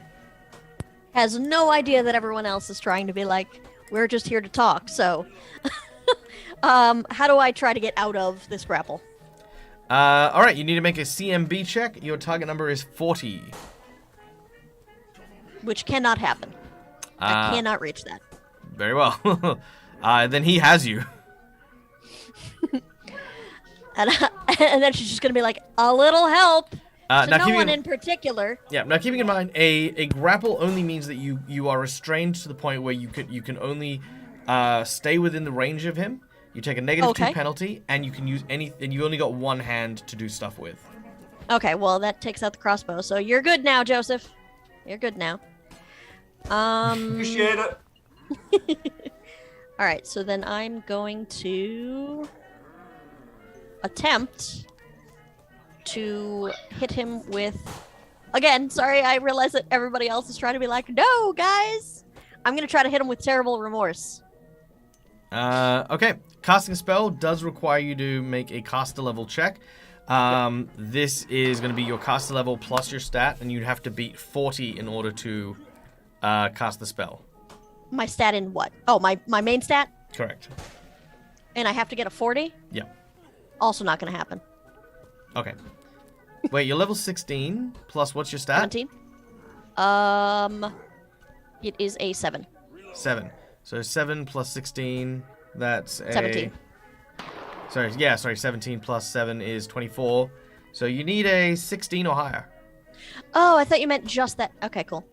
D: has no idea that everyone else is trying to be like, we're just here to talk. So, how do I try to get out of this grapple?
A: All right, you need to make a CMB check. Your target number is 40.
D: Which cannot happen. I cannot reach that.
A: Very well. Then he has you.
D: And then she's just going to be like, a little help.
A: Now
D: no one in particular.
A: Yeah, now keeping in mind, a grapple only means that you are restrained to the point where you can only stay within the range of him. You take a -2 penalty, and you can use and you only got one hand to do stuff with.
D: Okay, well, that takes out the crossbow. So you're good now, Joseph. You're good now.
B: Appreciate it.
D: All right, so then I'm going to attempt to hit him with... Again, sorry, I realize that everybody else is trying to be like, no, guys! I'm going to try to hit him with Terrible Remorse.
A: Okay. Casting a spell does require you to make a caster level check. This is going to be your caster level plus your stat, and you'd have to beat 40 in order to cast the spell.
D: My stat in what? Oh, my main stat?
A: Correct.
D: And I have to get a 40?
A: Yeah.
D: Also not going to happen.
A: Okay. Wait, you're level 16, plus what's your stat?
D: 17. It is a 7.
A: 7. So 7 plus 16, that's a...
D: 17.
A: Sorry, 17 plus 7 is 24. So you need a 16 or higher.
D: Oh, I thought you meant just that. Okay, cool.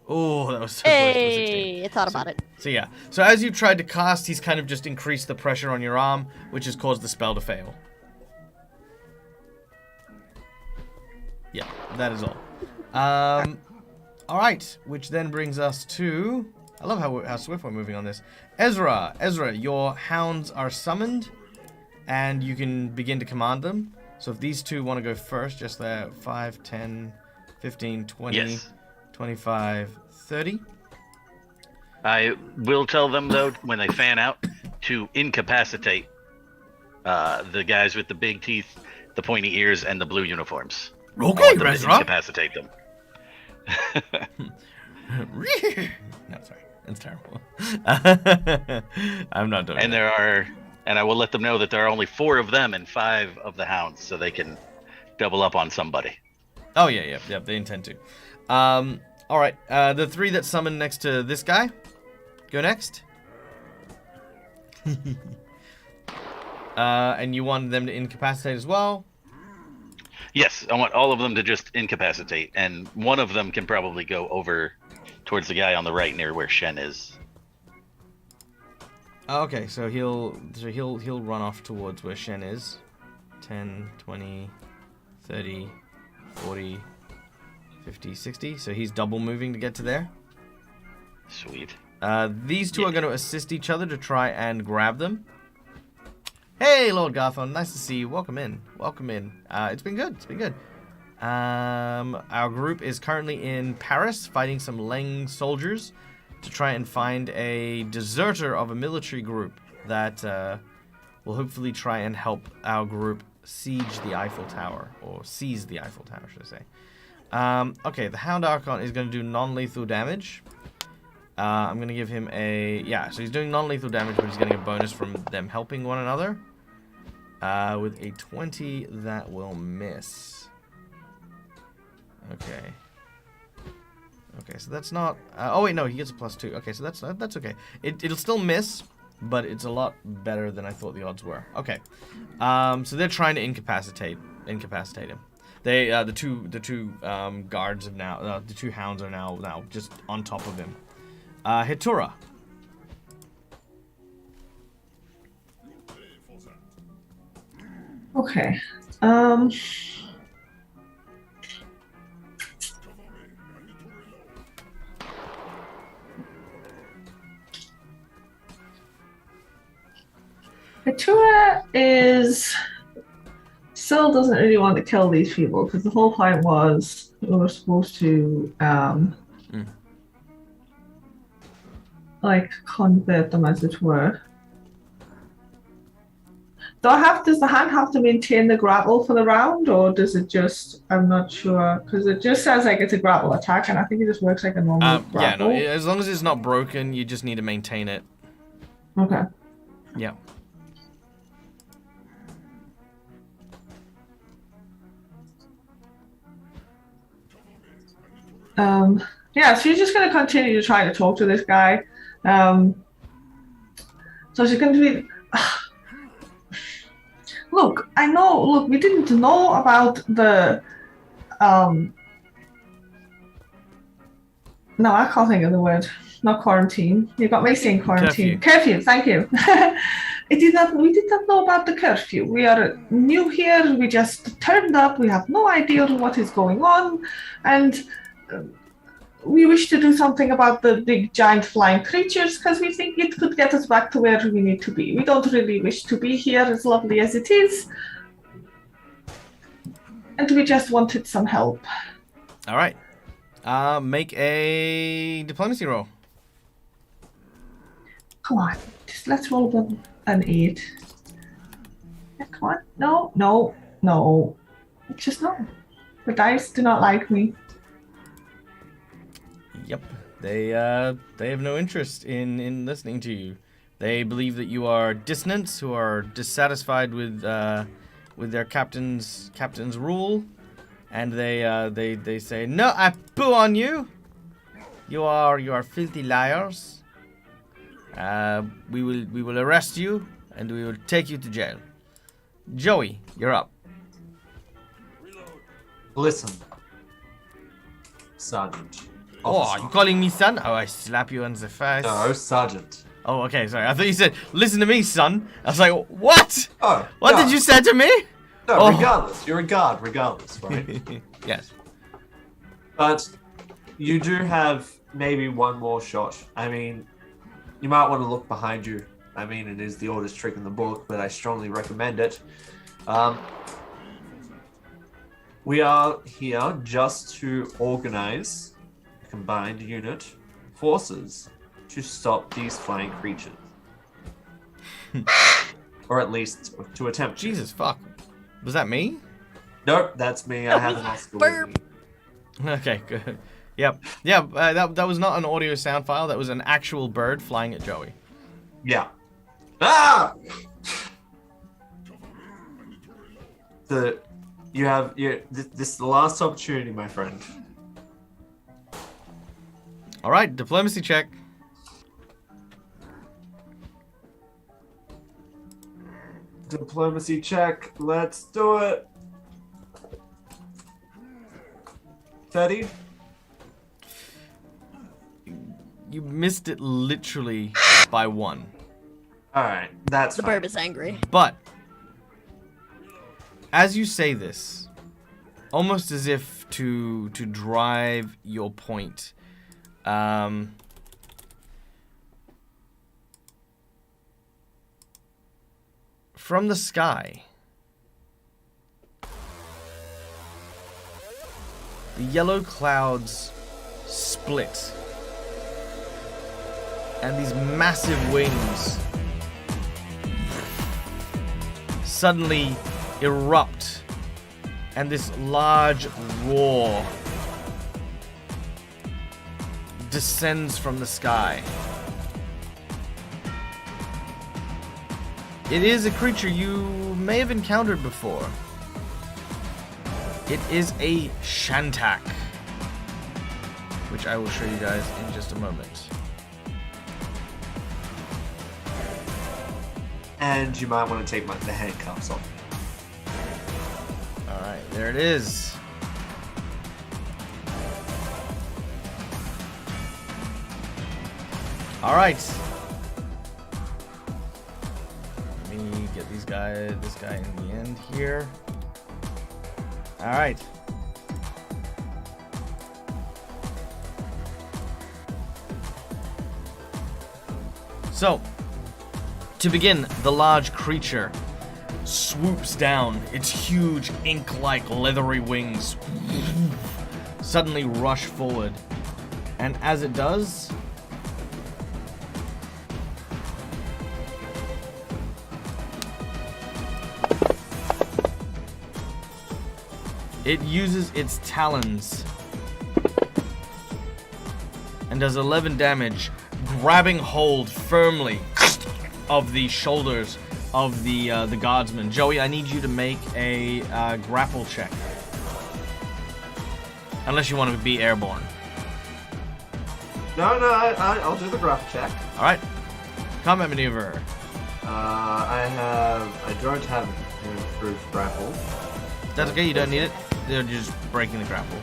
A: Oh, that was so close to a 16.
D: Hey, I thought about it.
A: So yeah. So as you tried to cast, he's kind of just increased the pressure on your arm, which has caused the spell to fail. Yeah, that is all. All right, which then brings us to... I love how swift we're moving on this. Ezra, your hounds are summoned, and you can begin to command them. So if these two want to go first, just there, 5, 10, 15, 20,
C: Yes.
A: 25, 30.
C: I will tell them, though, when they fan out, to incapacitate the guys with the big teeth, the pointy ears, and the blue uniforms. I
A: Okay,
C: want them to
A: Ezra.
C: incapacitate them.
A: No, sorry. That's terrible. I'm not doing
C: And
A: that.
C: and I will let them know that there are only 4 of them and 5 of the hounds, so they can double up on somebody.
A: Oh, yeah, they intend to. All right, the 3 that summon next to this guy, go next. And you want them to incapacitate as well?
C: Yes, I want all of them to just incapacitate, and one of them can probably go over towards the guy on the right near where Shen is.
A: Okay, so he'll run off towards where Shen is. 10, 20, 30, 40, 50, 60. So he's double moving to get to there.
C: Sweet.
A: These two are going to assist each other to try and grab them. Hey, Lord Garthon, nice to see you. Welcome in. It's been good. Our group is currently in Paris fighting some Leng soldiers to try and find a deserter of a military group that will hopefully try and help our group siege the Eiffel Tower, or seize the Eiffel Tower, should I say. Okay, the Hound Archon is going to do non-lethal damage. I'm going to give him so he's doing non-lethal damage, but he's getting a bonus from them helping one another. With a 20, that will miss. Okay, so that's not... oh, wait, no, he gets a +2. Okay, so that's okay. It'll still miss, but it's a lot better than I thought the odds were. Okay, so they're trying to incapacitate him. They, the two guards have now... the 2 hounds are now just on top of him. Hitura.
E: Okay. Hatura still doesn't really want to kill these people because the whole point was we were supposed to like convert them, as it were. Does the hand have to maintain the grapple for the round, or does it just? I'm not sure because it just says like it's a grapple attack, and I think it just works like a normal grapple.
A: Yeah, no, as long as it's not broken, you just need to maintain it.
E: Okay.
A: Yeah.
E: Yeah, so she's just going to continue to try to talk to this guy. So she's going to be... Look, we didn't know about the... No, I can't think of the word. Not quarantine. You got me saying quarantine. Curfew, thank you. We did not know about the curfew. We are new here. We just turned up. We have no idea what is going on. And... we wish to do something about the big giant flying creatures because we think it could get us back to where we need to be. We don't really wish to be here, as lovely as it is. And we just wanted some help.
A: All right. Make a diplomacy roll.
E: Come on. Just let's roll an 8. Yeah, come on. No. Just no. The dice do not like me.
A: Yep, they have no interest in listening to you. They believe that you are dissonants who are dissatisfied with their captain's rule, and they say, "No, I poo on you. You are filthy liars. We will arrest you and we will take you to jail." Joey, you're up.
B: Listen, Sergeant.
A: Oh, you calling me son? Oh, I slap you on the face.
B: No, Sergeant.
A: Oh, okay, sorry. I thought you said, "Listen to me, son." I was like, "What?
B: Oh,
A: What
B: no.
A: did you say to me?"
B: No,
A: Oh.
B: regardless. You're a guard, regardless, right?
A: Yes.
B: But you do have maybe one more shot. I mean, you might want to look behind you. I mean, it is the oldest trick in the book, but I strongly recommend it. We are here just to organize a combined unit forces to stop these flying creatures. Or at least to attempt to.
A: Jesus fuck. Was that me?
B: Nope, that's me. I have an Oscar
D: Burp.
B: with me.
A: Okay, good. Yep. Yeah, that was not an audio sound file. That was an actual bird flying at Joey.
B: Yeah. Ah! This is the last opportunity, my friend.
A: All right, diplomacy check.
B: Diplomacy check. Let's do it. 30.
A: You missed it literally by 1.
B: All right, that's
D: The
B: fine.
D: burb is angry.
A: But as you say this, almost as if to drive your point, from the sky, the yellow clouds split, and these massive wings suddenly erupt, and this large roar descends from the sky. It is a creature you may have encountered before. It is a Shantak, which I will show you guys in just a moment.
B: And you might want to take the handcuffs off.
A: Alright, there it is. Alright. Let me get this guy in the end here. Alright. So, to begin, the large creature swoops down. Its huge, ink-like, leathery wings suddenly rush forward. And as it does, it uses its talons and does 11 damage, grabbing hold firmly of the shoulders of the guardsman. Joey, I need you to make a grapple check. Unless you want to be airborne.
B: No, I'll do the grapple check.
A: Alright. Combat maneuver.
B: I don't have an improved grapple.
A: That's okay, you don't need it. They're just breaking the grapple.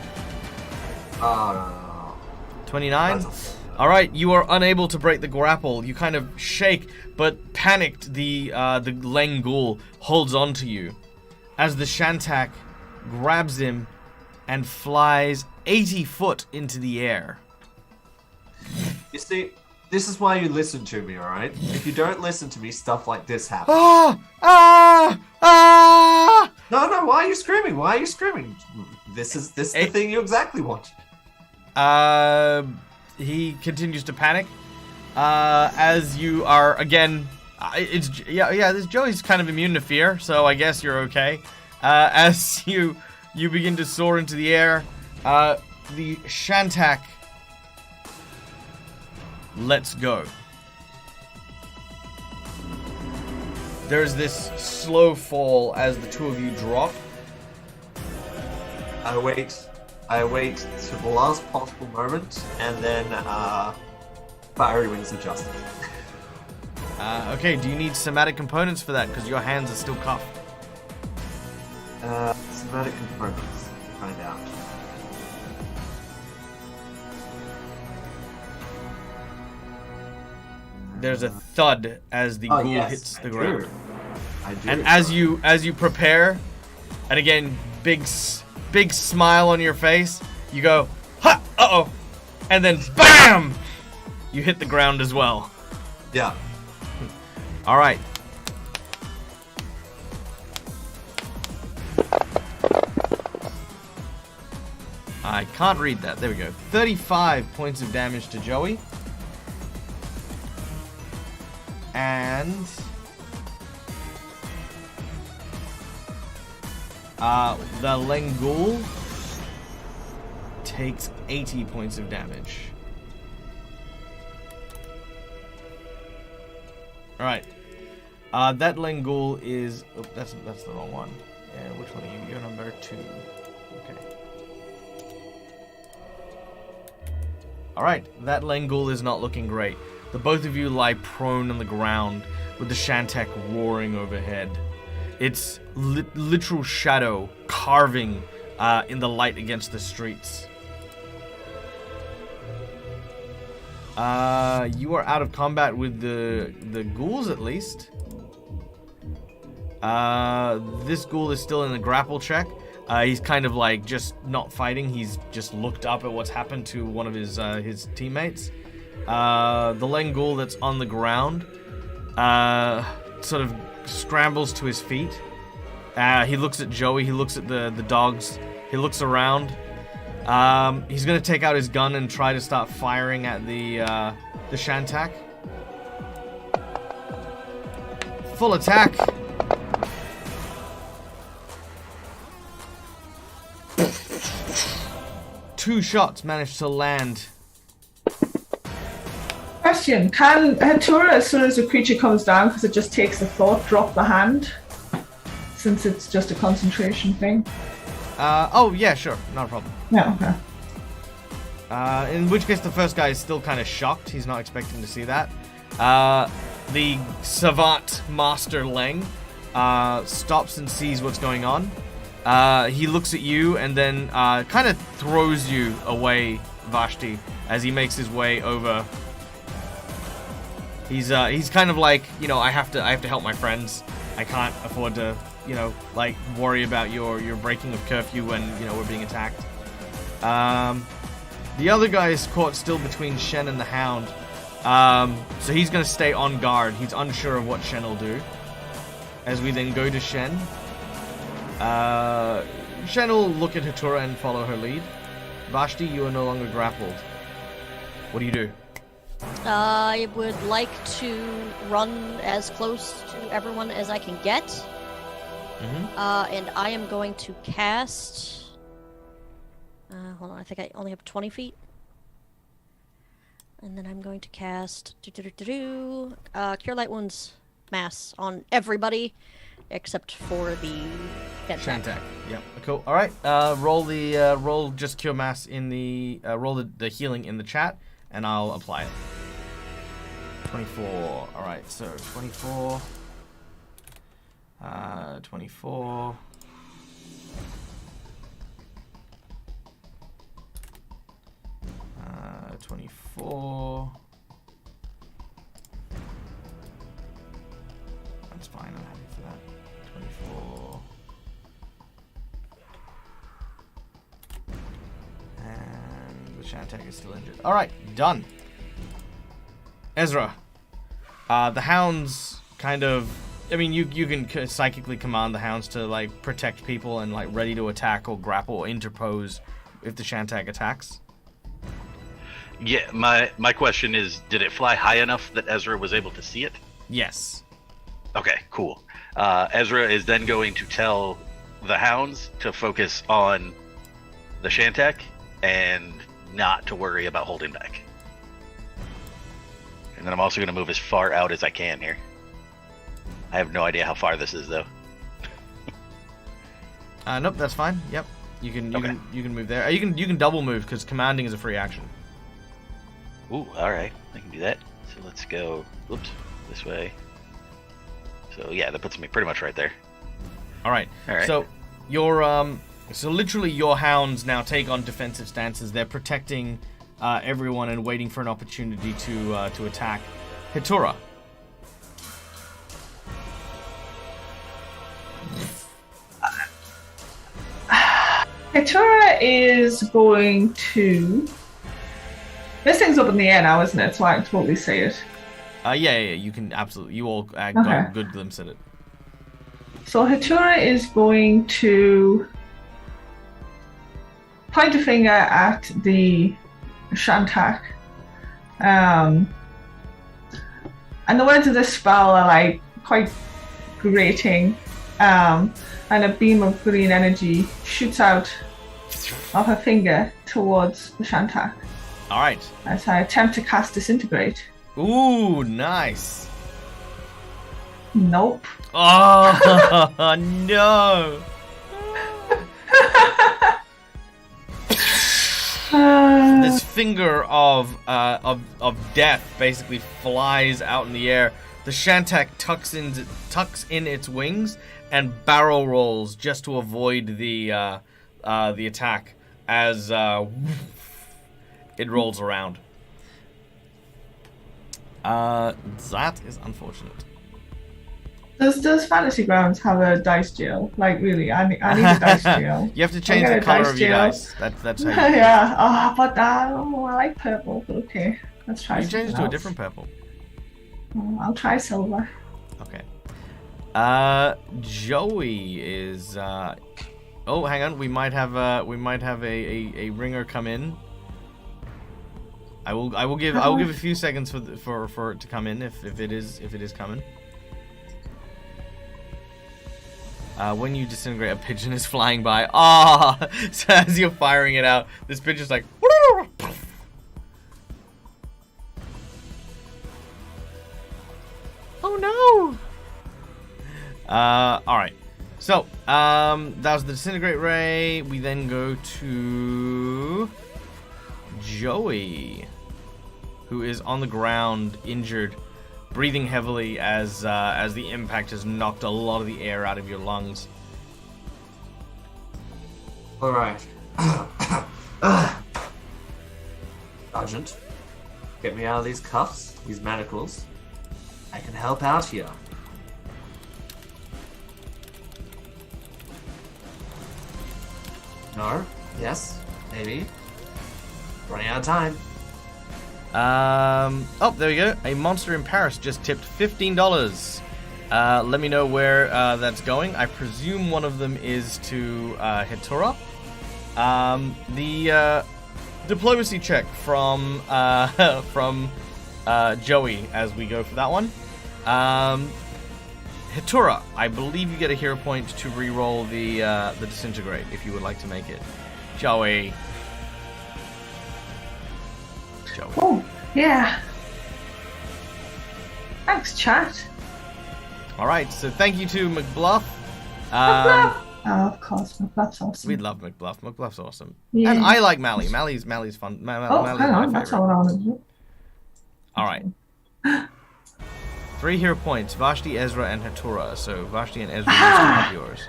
B: Oh, no.
A: 29?
B: That's-
A: Alright, you are unable to break the grapple. You kind of shake, but panicked, the Lengul holds on to you as the Shantak grabs him and flies 80 foot into the air.
B: You see, this is why you listen to me, alright? If you don't listen to me, stuff like this happens.
A: Ah! Ah! Ah!
B: No, why are you screaming? Why are you screaming? This is the thing you exactly want.
A: He continues to panic. As you are again, this Joey's kind of immune to fear, so I guess you're okay. As you begin to soar into the air, the Shantak lets go. There's this slow fall as the two of you drop.
B: I wait to the last possible moment, and then fiery wings of justice.
A: Okay, do you need somatic components for that? Because your hands are still cuffed.
B: Somatic components. Find out.
A: There's a thud as the ghoul
B: yes,
A: hits
B: I
A: the
B: do.
A: ground.
B: I do.
A: And as you prepare, And again, big smile on your face. You go, ha, uh-oh. And then, bam! You hit the ground as well.
B: Yeah.
A: All right. I can't read that. There we go. 35 points of damage to Joey. And the Lengul takes 80 points of damage. All right. That Lengul is. Oh, that's the wrong one. Yeah, which one are you? You're number 2. Okay. All right. That Lengul is not looking great. The both of you lie prone on the ground with the Shantek roaring overhead. Its literal shadow carving in the light against the streets. You are out of combat with the ghouls, at least. This ghoul is still in a grapple check. He's kind of like just not fighting. He's just looked up at what's happened to one of his teammates. The Lengul that's on the ground sort of scrambles to his feet. He looks at Joey. He looks at the dogs. He looks around. He's gonna take out his gun and try to start firing at the Shantak. Full attack. Two shots managed to land.
E: Question: can Hatura, as soon as a creature comes down, because it just takes a thought, drop the hand? Since it's just a concentration thing.
A: Oh yeah, sure, not a problem.
E: Yeah, okay.
A: In which case, the first guy is still kind of shocked. He's not expecting to see that. The savant master Leng stops and sees what's going on. He looks at you and then kind of throws you away, Vashti, as he makes his way over. He's kind of like, you know, I have to help my friends. I can't afford to, you know, like worry about your breaking of curfew when, you know, we're being attacked. The other guy is caught still between Shen and the Hound. So he's going to stay on guard. He's unsure of what Shen will do. As we then go to Shen. Shen will look at Hatura and follow her lead. Vashti, you are no longer grappled. What do you do?
D: I would like to run as close to everyone as I can get. And I am going to cast... hold on, I think I only have 20 feet. And then I'm going to cast... Cure Light Wounds Mass on everybody, except for the
A: Shantak. Yep. Cool. All right. Roll just Cure Mass in the... roll the healing in the chat, and I'll apply it. 24. All right, so 24... 24. Uh, 24. That's fine, I'm happy for that. 24. And the Shantak is still injured. Alright, done. Ezra. The hounds kind of... I mean, you can psychically command the hounds to, like, protect people and, like, ready to attack or grapple or interpose if the Shantak attacks.
C: Yeah, my question is, did it fly high enough that Ezra was able to see it?
A: Yes.
C: Okay, cool. Ezra is then going to tell the hounds to focus on the Shantak and not to worry about holding back. And then I'm also going to move as far out as I can here. I have no idea how far this is, though.
A: Nope, that's fine. Yep, you can move there. You can double move because commanding is a free action.
C: Ooh, all right, I can do that. So let's go. Whoops, this way. So yeah, that puts me pretty much right there.
A: All right. So your literally your hounds now take on defensive stances. They're protecting everyone and waiting for an opportunity to attack. Hatura.
E: Hitura is going to. This thing's up in the air now, isn't it? So I can totally see it.
A: Yeah, you can absolutely. You all got
E: Okay.
A: a good glimpse at it.
E: So Hitura is going to point a finger at the Shantak. And the words of this spell are like quite grating. And a beam of green energy shoots out of her finger towards the Shantak
A: All right.
E: as I attempt to cast Disintegrate.
A: Ooh, nice.
E: Nope.
A: Oh no! This finger of death basically flies out in the air. The Shantak tucks in its wings and barrel rolls just to avoid the attack as it rolls around. That is unfortunate.
E: Does Fantasy Grounds have a dice jail? Like, really, I need a dice jail.
A: You have to change
E: I'll
A: the
E: get a
A: color
E: dice
A: of your
E: jail.
A: dice. That's how you do it.
E: Yeah. But I like purple. But okay, let's try
A: You change it
E: something
A: to a
E: else.
A: different purple.
E: I'll try silver.
A: Okay. Joey is. Oh, hang on. We might have a ringer come in. I will give a few seconds for it to come in if it is coming. When you disintegrate, a pigeon is flying by. Ah! So as you're firing it out, this pigeon's like. Oh no! Alright. So, that was the disintegrate ray. We then go to Joey, who is on the ground, injured, breathing heavily as the impact has knocked a lot of the air out of your lungs.
B: All right. Sergeant, get me out of these cuffs, these manacles. I can help out here. No? Yes? Maybe? Running out of time.
A: Oh, there we go. A monster in Paris just tipped $15. Let me know where that's going. I presume one of them is to Hitura. The diplomacy check from Joey as we go for that one. Hitura, I believe you get a hero point to re-roll the disintegrate if you would like to make it. Joey.
E: Oh, yeah. Thanks, chat.
A: Alright, so thank you to McBluff.
E: McBluff! Oh, of course, McBluff's awesome.
A: We love McBluff. McBluff's awesome.
E: Yeah.
A: And I like Mally. Mally's fun.
E: Oh,
A: Mally's
E: hang
A: my
E: on, that's
A: favorite.
E: all on it.
A: Alright. 3 hero points. Vashti, Ezra, and Hitura. So Vashti and Ezra use two of yours.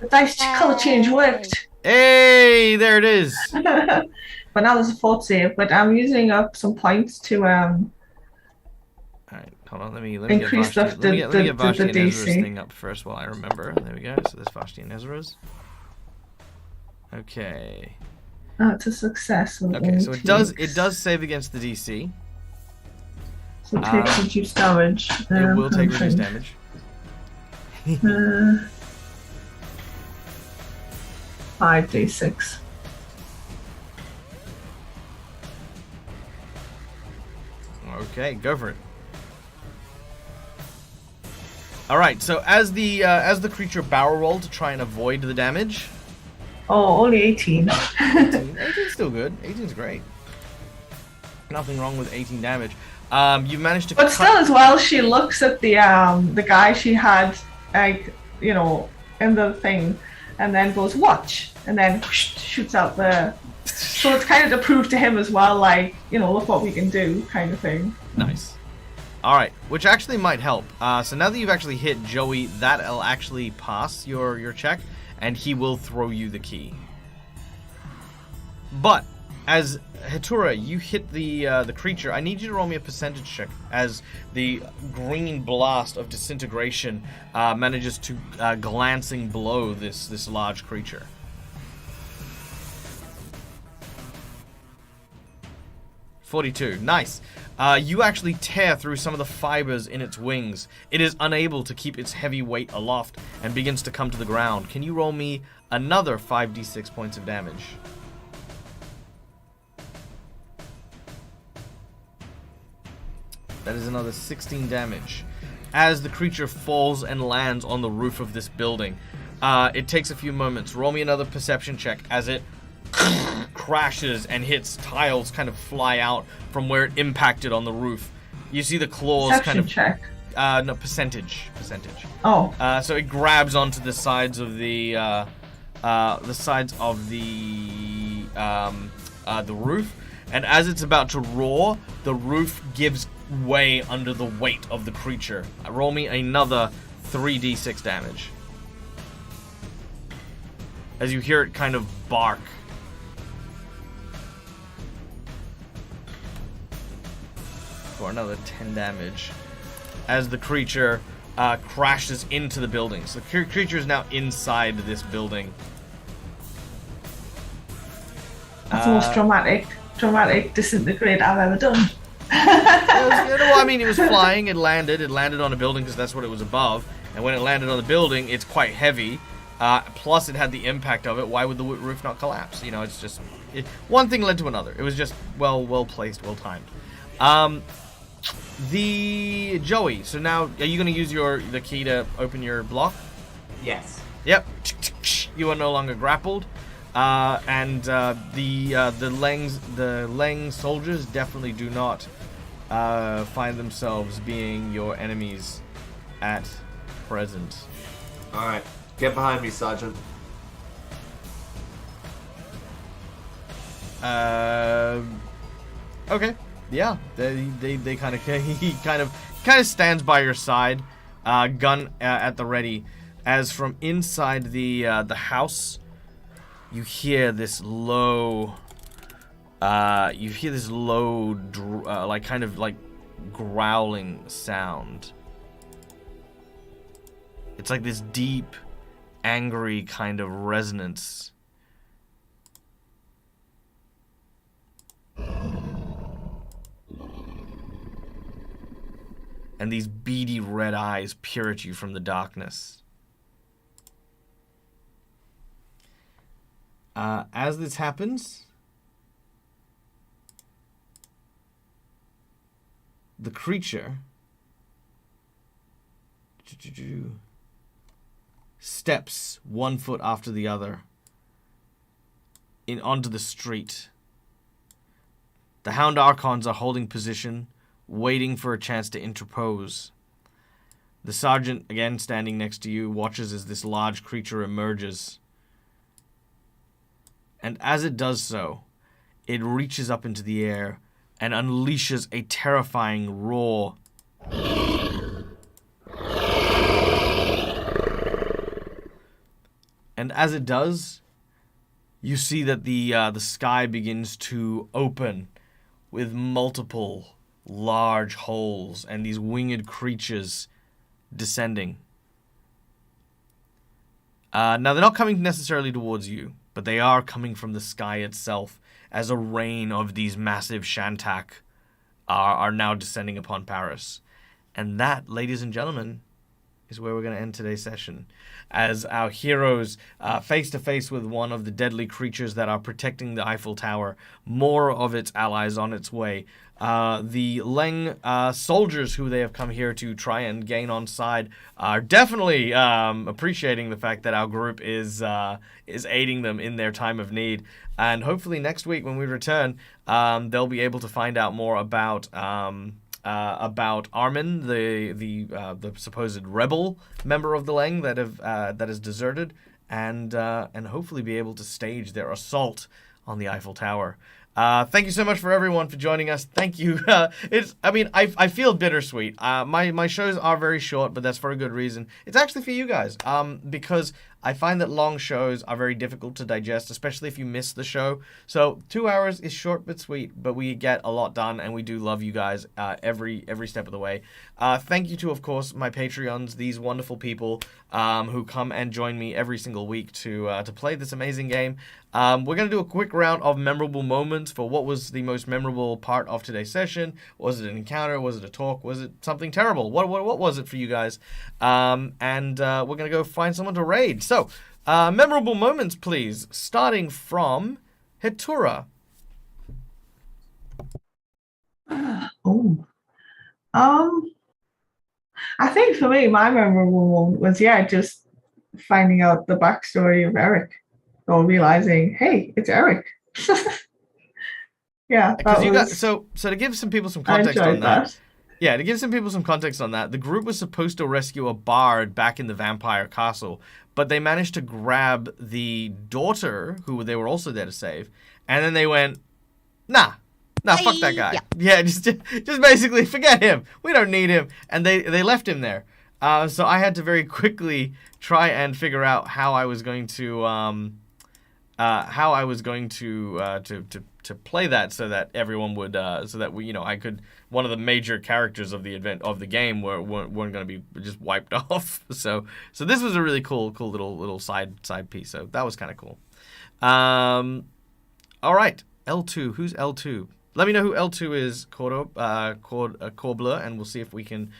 E: The dice color change worked.
A: Hey, there it is.
E: But now there's a fort save, but I'm using up some points to
A: Alright, hold on. Let me
E: Increase
A: get Vashti.
E: the-
A: Let me get Vashti
E: the
A: and Ezra's
E: DC.
A: thing up first while I remember. There we go. So there's Vashti and Ezra's. Okay.
E: it's a success. So
A: Okay, so it does save against the DC.
E: So it takes reduced damage.
A: It will take reduced
E: something.
A: damage.
E: 5d6.
A: Okay, go for it. All right, so as the creature barrel rolled to try and avoid the damage,
E: Oh, only 18.
A: 18's still good. 18's great. Nothing wrong with 18 damage. You managed to.
E: But still, as well, she looks at the guy she had, like, you know, in the thing, and then goes, watch, and then shoots out the. So it's kind of to prove to him as well, like, you know, look what we can do, kind of thing.
A: Nice. All right, which actually might help. So now that you've actually hit Joey, that'll actually pass your check, and he will throw you the key. But as Hitura, you hit the creature. I need you to roll me a percentage check as the green blast of disintegration manages to glancing below this large creature. 42. Nice. You actually tear through some of the fibers in its wings. It is unable to keep its heavy weight aloft and begins to come to the ground. Can you roll me another 5d6 points of damage? That is another 16 damage. As the creature falls and lands on the roof of this building, it takes a few moments. Roll me another perception check as it crashes and hits. Tiles kind of fly out from where it impacted on the roof. You see the claws
E: Perception
A: kind of
E: check.
A: No, percentage.
E: Oh.
A: So it grabs onto the sides of the roof, and as it's about to roar, the roof gives way under the weight of the creature. Roll me another 3d6 damage as you hear it kind of bark. For another 10 damage as the creature crashes into the building. So the creature is now inside this building.
E: That's the most dramatic disintegrate I've ever done.
A: It was flying. It landed on a building because that's what it was above. And when it landed on the building, it's quite heavy. Plus, it had the impact of it. Why would the roof not collapse? It's just one thing led to another. It was just well placed, well timed. The Joey. So now, are you going to use the key to open your block?
B: Yes.
A: Yep. You are no longer grappled. And the Leng soldiers definitely do not find themselves being your enemies at present.
B: All right, get behind me, Sergeant.
A: Okay. Yeah. They kind of he kind of stands by your side, gun at the ready, as from inside the house. You hear this low, kind of growling sound. It's like this deep, angry kind of resonance. And these beady red eyes peer at you from the darkness. As this happens, the creature steps 1 foot after the other onto the street. The Hound Archons are holding position, waiting for a chance to interpose. The sergeant, again standing next to you, watches as this large creature emerges. And as it does so, it reaches up into the air and unleashes a terrifying roar. And as it does, you see that the sky begins to open with multiple large holes and these winged creatures descending. Now, they're not coming necessarily towards you, but they are coming from the sky itself as a rain of these massive Shantak are now descending upon Paris. And that, ladies and gentlemen, is where we're going to end today's session. As our heroes, face to face with one of the deadly creatures that are protecting the Eiffel Tower, more of its allies on its way. The Leng soldiers who they have come here to try and gain on side are definitely appreciating the fact that our group is aiding them in their time of need. And hopefully next week when we return, they'll be able to find out more about Armin, the supposed rebel member of the Leng that has deserted, and hopefully be able to stage their assault on the Eiffel Tower. Thank you so much for everyone for joining us. Thank you. I feel bittersweet. My shows are very short, but that's for a good reason. It's actually for you guys, because I find that long shows are very difficult to digest, especially if you miss the show. So 2 hours is short but sweet, but we get a lot done, and we do love you guys every step of the way. Thank you to, of course, my Patreons, these wonderful people who come and join me every single week to play this amazing game. We're going to do a quick round of memorable moments for what was the most memorable part of today's session. Was it an encounter? Was it a talk? Was it something terrible? What was it for you guys? And we're going to go find someone to raid. So, memorable moments, please. Starting from Hitura.
E: Oh. I think for me, my memorable moment was, just finding out the backstory of Eric, or realizing, hey, it's Eric. Yeah,
A: Because you got so to give some people some context
E: I
A: on
E: enjoyed
A: that.
E: that.
A: Yeah, to give some people some context on that, the group was supposed to rescue a bard back in the vampire castle, but they managed to grab the daughter, who they were also there to save, and then they went, nah, fuck that guy. Yeah, just basically forget him. We don't need him, and they left him there. So I had to very quickly try and figure out how I was going to to play that so that everyone would so that we I could, one of the major characters of the event of the game weren't going to be just wiped off. So this was a really cool little side piece. So that was kind of cool. All right, L2. Who's L2? Let me know who L2 is, Corbler, and we'll see if we can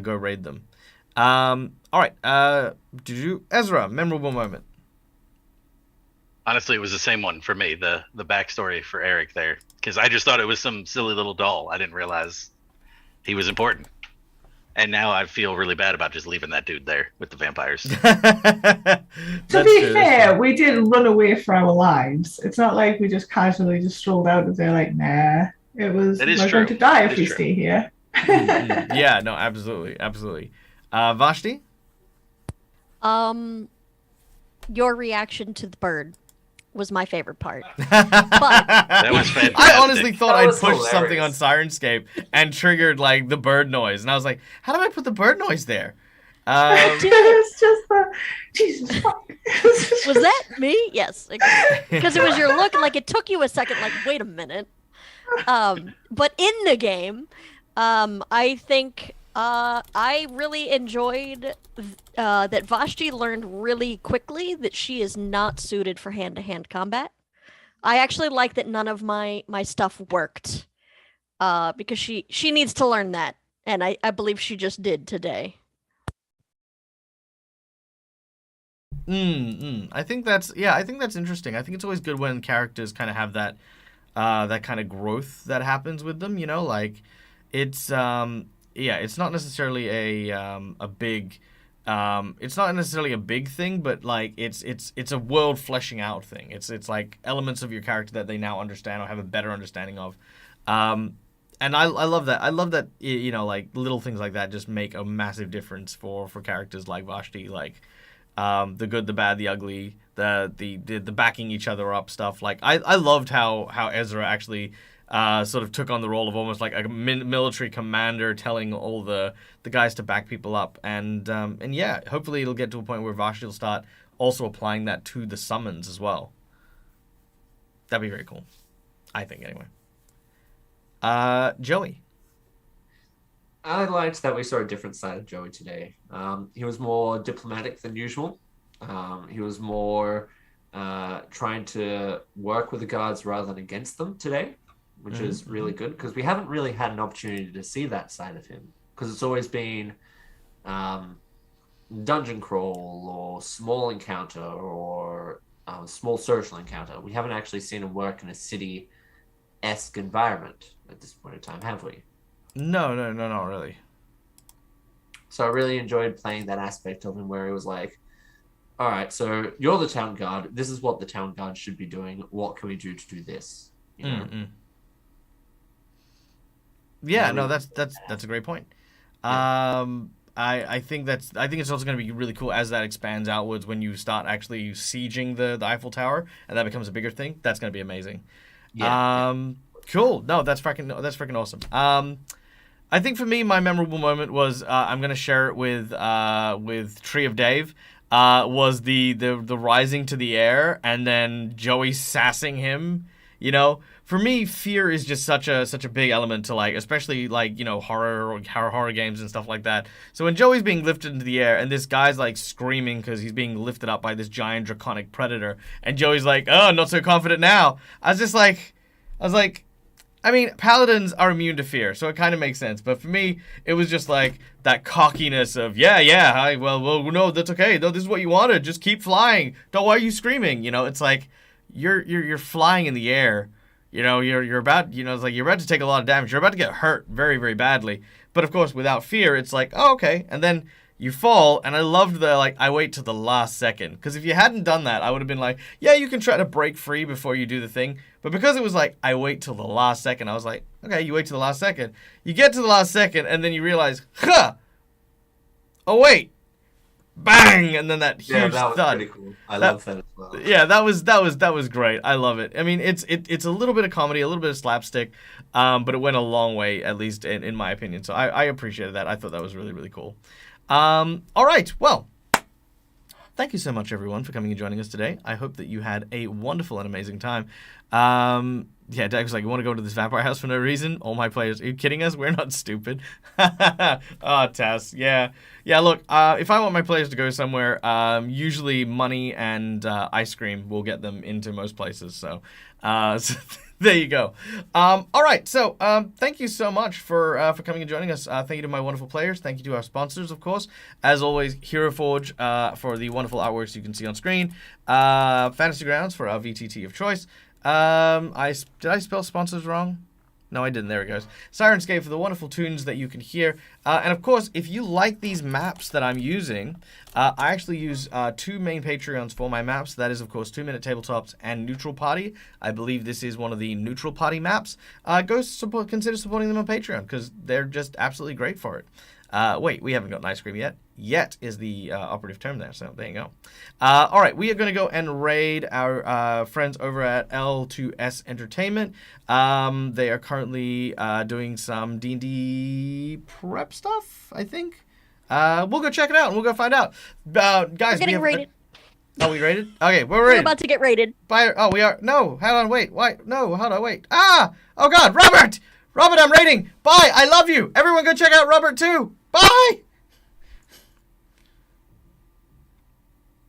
A: go raid them. All right. Ezra, memorable moment?
C: Honestly, it was the same one for me, the backstory for Eric there. Because I just thought it was some silly little doll. I didn't realize he was important. And now I feel really bad about just leaving that dude there with the vampires.
E: To be fair, we didn't run away for our lives. It's not like we just casually just strolled out and they're like, nah. It was, we're going to die if we stay here.
A: Yeah, no, absolutely. Vashti?
D: Your reaction to the bird was my favorite part. But
C: that was fantastic.
A: I honestly thought I'd pushed
B: hilarious.
A: something on Sirenscape and triggered like the bird noise, and I was like, how do I put the bird noise there?
E: It's just the Jesus fuck.
D: was that me? Yes, because it was your look. Like it took you a second. Like, wait a minute. But in the game, I think I really enjoyed that Vashti learned really quickly that she is not suited for hand-to-hand combat. I actually like that none of my stuff worked because she needs to learn that, and I believe she just did today.
A: I think that's interesting. I think it's always good when characters kind of have that that kind of growth that happens with them. Like it's it's not necessarily a big it's not necessarily a big thing, but like it's a world fleshing out thing. It's like elements of your character that they now understand or have a better understanding of. And I love that. I love that like little things like that just make a massive difference for characters like Vashti, like the good, the bad, the ugly, the backing each other up stuff. Like I loved how Ezra actually sort of took on the role of almost like a military commander, telling all the guys to back people up, and yeah, hopefully it'll get to a point where Vashti will start also applying that to the summons as well. That'd be very cool, I think. Anyway, Joey.
B: I liked that we saw a different side of Joey today. He was more diplomatic than usual. He was more trying to work with the guards rather than against them today, which is really good because we haven't really had an opportunity to see that side of him, because it's always been dungeon crawl or small encounter or small social encounter. We haven't actually seen him work in a city-esque environment at this point in time, have we?
A: No, not really.
B: So I really enjoyed playing that aspect of him where he was like, all right, so you're the town guard. This is what the town guard should be doing. What can we do to do this?
A: Yeah, no, that's a great point. I think it's also going to be really cool as that expands outwards when you start actually sieging the Eiffel Tower and that becomes a bigger thing. That's going to be amazing. Cool. No, that's freaking awesome. I think for me, my memorable moment was I'm going to share it with Tree of Dave. was the rising to the air and then Joey sassing him. You know, for me, fear is just such a big element to like, especially like, you know, horror games and stuff like that. So when Joey's being lifted into the air and this guy's like screaming because he's being lifted up by this giant draconic predator, and Joey's like, "Oh, not so confident now." I was like, I mean, paladins are immune to fear, so it kind of makes sense. But for me, it was just like that cockiness of, well, no, that's okay. No, this is what you wanted. Just keep flying. Don't, why are you screaming? You know, it's like you're flying in the air. You know, you're about, you know, it's like you're about to take a lot of damage. You're about to get hurt very, very badly. But of course, without fear, it's like, oh, okay. And then you fall, and I loved the, like, I wait till the last second. Because if you hadn't done that, I would have been like, yeah, you can try to break free before you do the thing. But because it was like, I wait till the last second, I was like, okay, you wait till the last second. You get to the last second, and then you realize, oh, wait. Bang! And then that huge
B: Yeah, that was
A: thud.
B: pretty cool. I love that as well.
A: Yeah, that was great. I love it. I mean, it's a little bit of comedy, a little bit of slapstick, but it went a long way, at least in my opinion. So I appreciated that. I thought that was really, really cool. All right, well, thank you so much, everyone, for coming and joining us today. I hope that you had a wonderful and amazing time. Yeah, Doug was like, you want to go to this vampire house for no reason? All my players, are you kidding us? We're not stupid. Oh, Tess, yeah. Yeah, look, if I want my players to go somewhere, usually money and ice cream will get them into most places. So, so there you go. All right, so thank you so much for coming and joining us. Thank you to my wonderful players. Thank you to our sponsors, of course. As always, Hero Forge for the wonderful artworks you can see on screen. Fantasy Grounds for our VTT of choice. Did I spell sponsors wrong? No, I didn't. There it goes. Sirenscape for the wonderful tunes that you can hear. And of course, if you like these maps that I'm using, I actually use two main Patreons for my maps. That is, of course, 2 Minute Tabletops and Neutral Party. I believe this is one of the Neutral Party maps. Consider supporting them on Patreon because they're just absolutely great for it. Wait, we haven't got an ice cream yet. Yet is the operative term there, so there you go. All right, we are going to go and raid our friends over at L2S Entertainment. They are currently doing some D&D prep stuff, I think. We'll go check it out, and we'll go find out. Guys,
D: We're getting raided.
A: Are we raided? Okay, we're
D: We're
A: raided.
D: about to get raided.
A: We are. No, hold on, wait. No, hold on, wait. Ah! Oh, God, Robert! Robert, I'm raiding. Bye, I love you. Everyone go check out Robert, too. Bye!